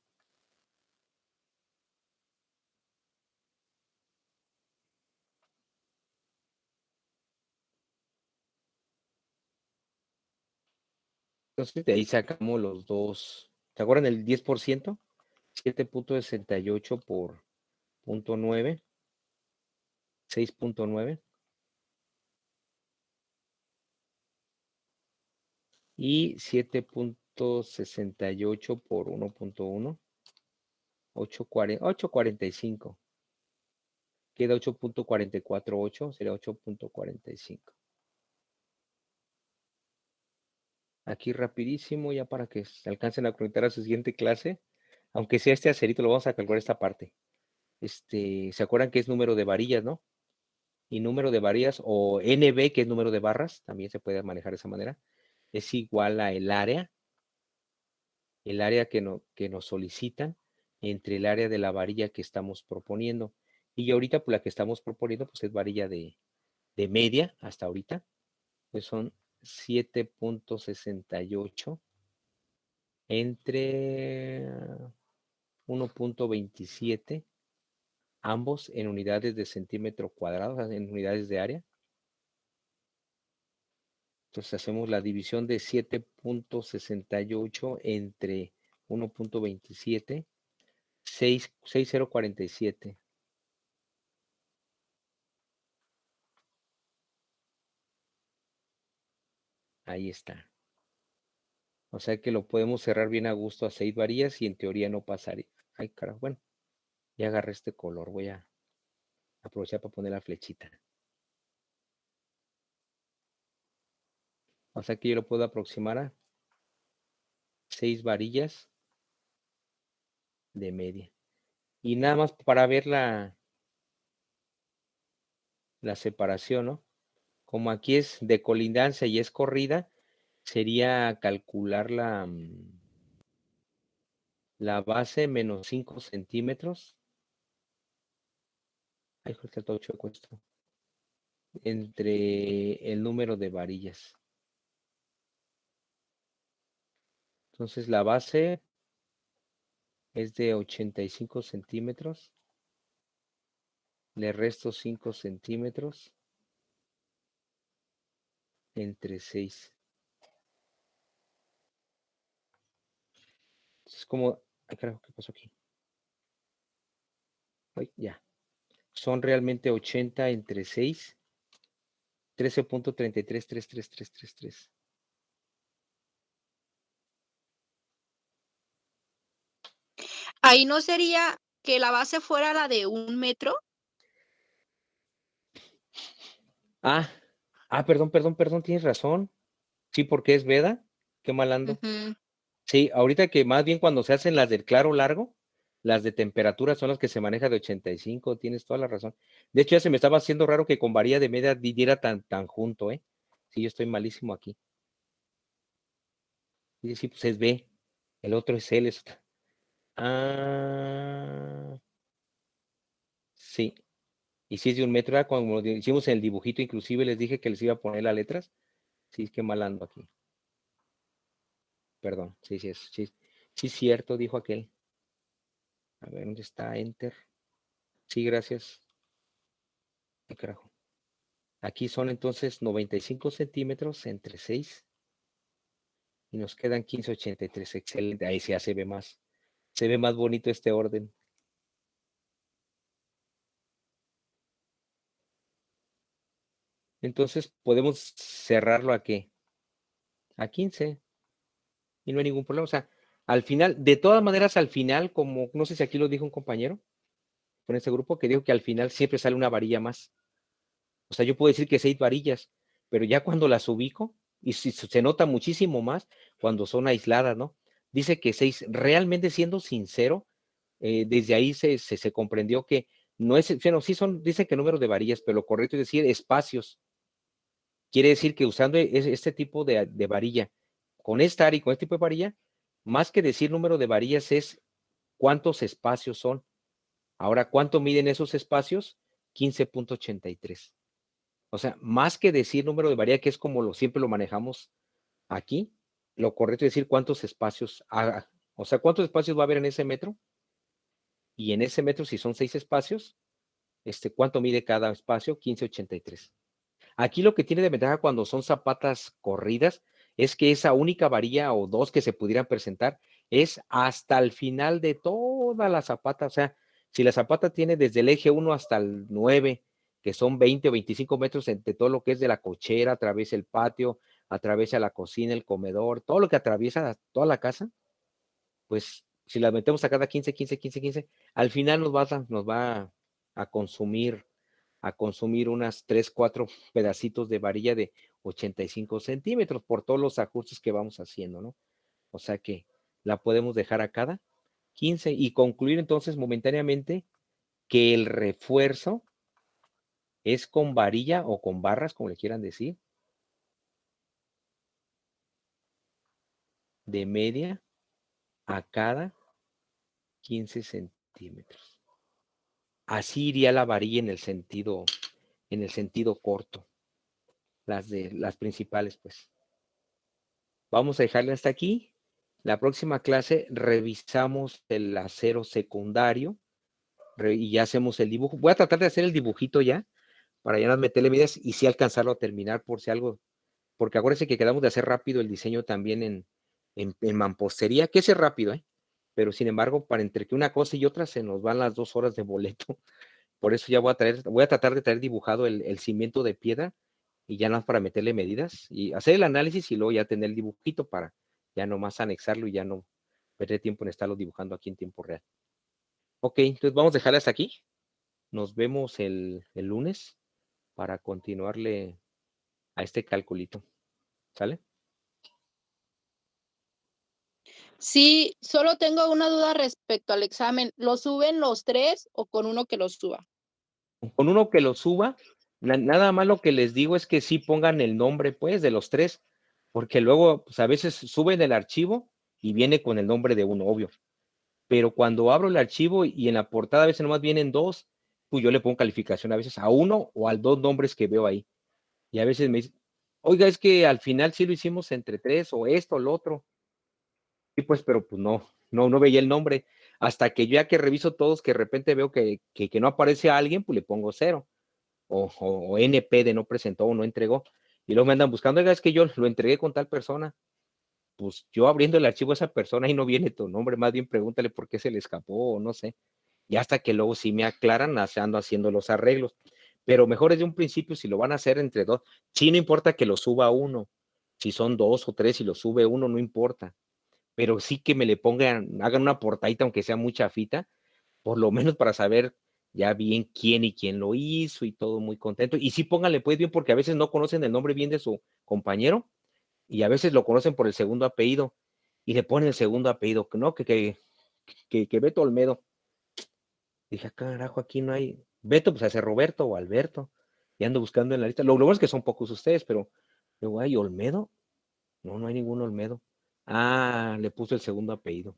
Entonces de ahí sacamos los dos. ¿Se acuerdan el 10%? 7.68 por 0.9, 6.9. Y 7.68 por 1.1, 8.45. Queda 8.448, será 8.45. Aquí rapidísimo, ya para que se alcancen a conectar a su siguiente clase. Aunque sea este acerito, lo vamos a calcular esta parte. ¿Se acuerdan que es número de varillas, no? Y número de varillas, o NB, que es número de barras, también se puede manejar de esa manera, es igual a el área que nos solicitan entre el área de la varilla que estamos proponiendo. Y ahorita, pues la que estamos proponiendo, pues es varilla de media hasta ahorita, pues son 7.68 entre 1.27, ambos en unidades de centímetro cuadrado, o sea, en unidades de área. Entonces hacemos la división de 7.68 entre 1.27, 6.047. Ahí está. O sea que lo podemos cerrar bien a gusto a 6 varillas y en teoría no pasaría. Ay, carajo, bueno, ya agarré este color. Voy a aprovechar para poner la flechita. O sea que yo lo puedo aproximar a 6 varillas de media. Y nada más para ver la separación, ¿no? Como aquí es de colindancia y es corrida, sería calcular la base menos 5 centímetros. Ay, está todo chueco esto. Entre el número de varillas. Entonces la base es de 85 centímetros. Le resto 5 centímetros entre 6. Es como, ay, carajo, ¿qué pasó aquí? Ay, ya. Son realmente 80 entre 6. 13.333333. Ahí no sería que la base fuera la de 1 metro. Perdón, tienes razón. Sí, porque es veda. Qué mal ando. Ujú. Sí, ahorita que más bien cuando se hacen las del claro largo, las de temperatura son las que se maneja de 85, tienes toda la razón. De hecho, ya se me estaba haciendo raro que con varilla de media diera tan junto, ¿eh? Sí, yo estoy malísimo aquí. Sí, pues es B. El otro es L. Sí. Y si es de 1 metro, cuando hicimos el dibujito, inclusive les dije que les iba a poner las letras. Sí, es que mal ando aquí. Perdón, sí, sí, cierto, dijo aquel. A ver, ¿dónde está? Enter. Sí, gracias. Ay, carajo. Aquí son entonces 95 centímetros entre 6 y nos quedan 15.83. Excelente. Ahí sí ya se ve más. Se ve más bonito este orden. Entonces podemos cerrarlo a ¿qué? A 15. Y no hay ningún problema. O sea, al final, de todas maneras, al final, como no sé si aquí lo dijo un compañero con este grupo, que dijo que al final siempre sale una varilla más. O sea, yo puedo decir que 6 varillas, pero ya cuando las ubico, y si se nota muchísimo más cuando son aisladas, ¿no? Dice que 6, realmente siendo sincero, desde ahí se comprendió que no es, bueno, sí son, dicen que número de varillas, pero lo correcto es decir espacios. Quiere decir que usando este tipo de varilla, con esta área y con este tipo de varilla, más que decir número de varillas es cuántos espacios son. Ahora, ¿cuánto miden esos espacios? 15.83. O sea, más que decir número de varilla, que es como siempre lo manejamos aquí, lo correcto es decir cuántos espacios haga. O sea, cuántos espacios va a haber en ese metro. Y en ese metro, si son 6 espacios, ¿cuánto mide cada espacio? 15.83. Aquí lo que tiene de ventaja cuando son zapatas corridas es que esa única varilla o dos que se pudieran presentar es hasta el final de todo toda la zapata, o sea, si la zapata tiene desde el eje 1 hasta el 9, que son 20 o 25 metros entre todo lo que es de la cochera, atraviesa el patio, atraviesa la cocina, el comedor, todo lo que atraviesa toda la casa, pues si la metemos a cada 15, 15, 15, 15, al final nos va a consumir unas 3, 4 pedacitos de varilla de 85 centímetros por todos los ajustes que vamos haciendo, ¿no? O sea que la podemos dejar a cada 15 y concluir entonces momentáneamente que el refuerzo es con varilla o con barras, como le quieran decir, de media a cada 15 centímetros. Así iría la varilla en el sentido corto, las principales, pues. Vamos a dejarle hasta aquí. La próxima clase revisamos el acero secundario y ya hacemos el dibujo. Voy a tratar de hacer el dibujito ya, para ya no meterle medidas y sí alcanzarlo a terminar por si algo, porque acuérdense que quedamos de hacer rápido el diseño también en mampostería, que es rápido, pero sin embargo, para entre que una cosa y otra se nos van las 2 horas de boleto. Por eso ya voy a tratar de traer dibujado el cimiento de piedra y ya nada más para meterle medidas y hacer el análisis y luego ya tener el dibujito para ya nomás anexarlo y ya no perder tiempo en estarlo dibujando aquí en tiempo real. Ok, entonces vamos a dejarle hasta aquí. Nos vemos el lunes para continuarle a este calculito. ¿Sale? Sí, solo tengo una duda respecto al examen. ¿Lo suben los 3 o con uno que los suba? Con uno que lo suba, nada más lo que les digo es que sí pongan el nombre, pues, de los 3, porque luego, pues, a veces suben el archivo y viene con el nombre de uno, obvio. Pero cuando abro el archivo y en la portada a veces nomás vienen 2, pues yo le pongo calificación a veces a uno o al 2 nombres que veo ahí. Y a veces me dicen, oiga, es que al final sí lo hicimos entre 3 o esto o lo otro. Sí, pues, pero pues no veía el nombre. Hasta que yo ya que reviso todos, que de repente veo que no aparece a alguien, pues le pongo 0. O NP de no presentó o no entregó. Y luego me andan buscando, oiga, es que yo lo entregué con tal persona. Pues yo abriendo el archivo a esa persona y no viene tu nombre, más bien pregúntale por qué se le escapó o no sé. Y hasta que luego sí me aclaran, ando haciendo los arreglos. Pero mejor es de un principio si lo van a hacer entre 2. Sí, no importa que lo suba uno. Si son 2 o 3 y lo sube uno, no importa. Pero sí que me le pongan, hagan una portadita, aunque sea muy chafita, por lo menos para saber ya bien quién y quién lo hizo y todo muy contento. Y sí pónganle pues bien, porque a veces no conocen el nombre bien de su compañero y a veces lo conocen por el segundo apellido y le ponen el segundo apellido, ¿no? Que Beto Olmedo. Dije, carajo, aquí no hay. Beto, pues hace Roberto o Alberto. Y ando buscando en la lista. Lo bueno es que son pocos ustedes, pero luego hay Olmedo. No hay ningún Olmedo. Ah, le puso el segundo apellido.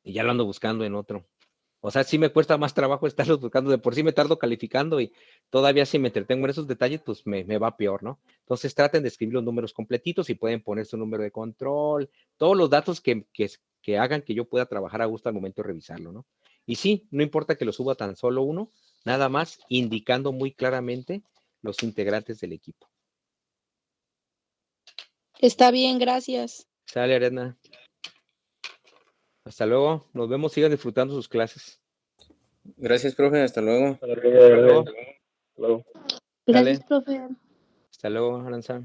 Y ya lo ando buscando en otro. O sea, sí me cuesta más trabajo estarlos buscando. De por sí me tardo calificando y todavía si me entretengo en esos detalles, pues me va peor, ¿no? Entonces traten de escribir los números completitos y pueden poner su número de control, todos los datos que hagan que yo pueda trabajar a gusto al momento de revisarlo, ¿no? Y sí, no importa que lo suba tan solo uno, nada más indicando muy claramente los integrantes del equipo. Está bien, gracias. Sale, Arena. Hasta luego. Nos vemos. Sigan disfrutando sus clases. Gracias, profe. Hasta luego. Hasta luego. Gracias, profe. Hasta luego, Aranza.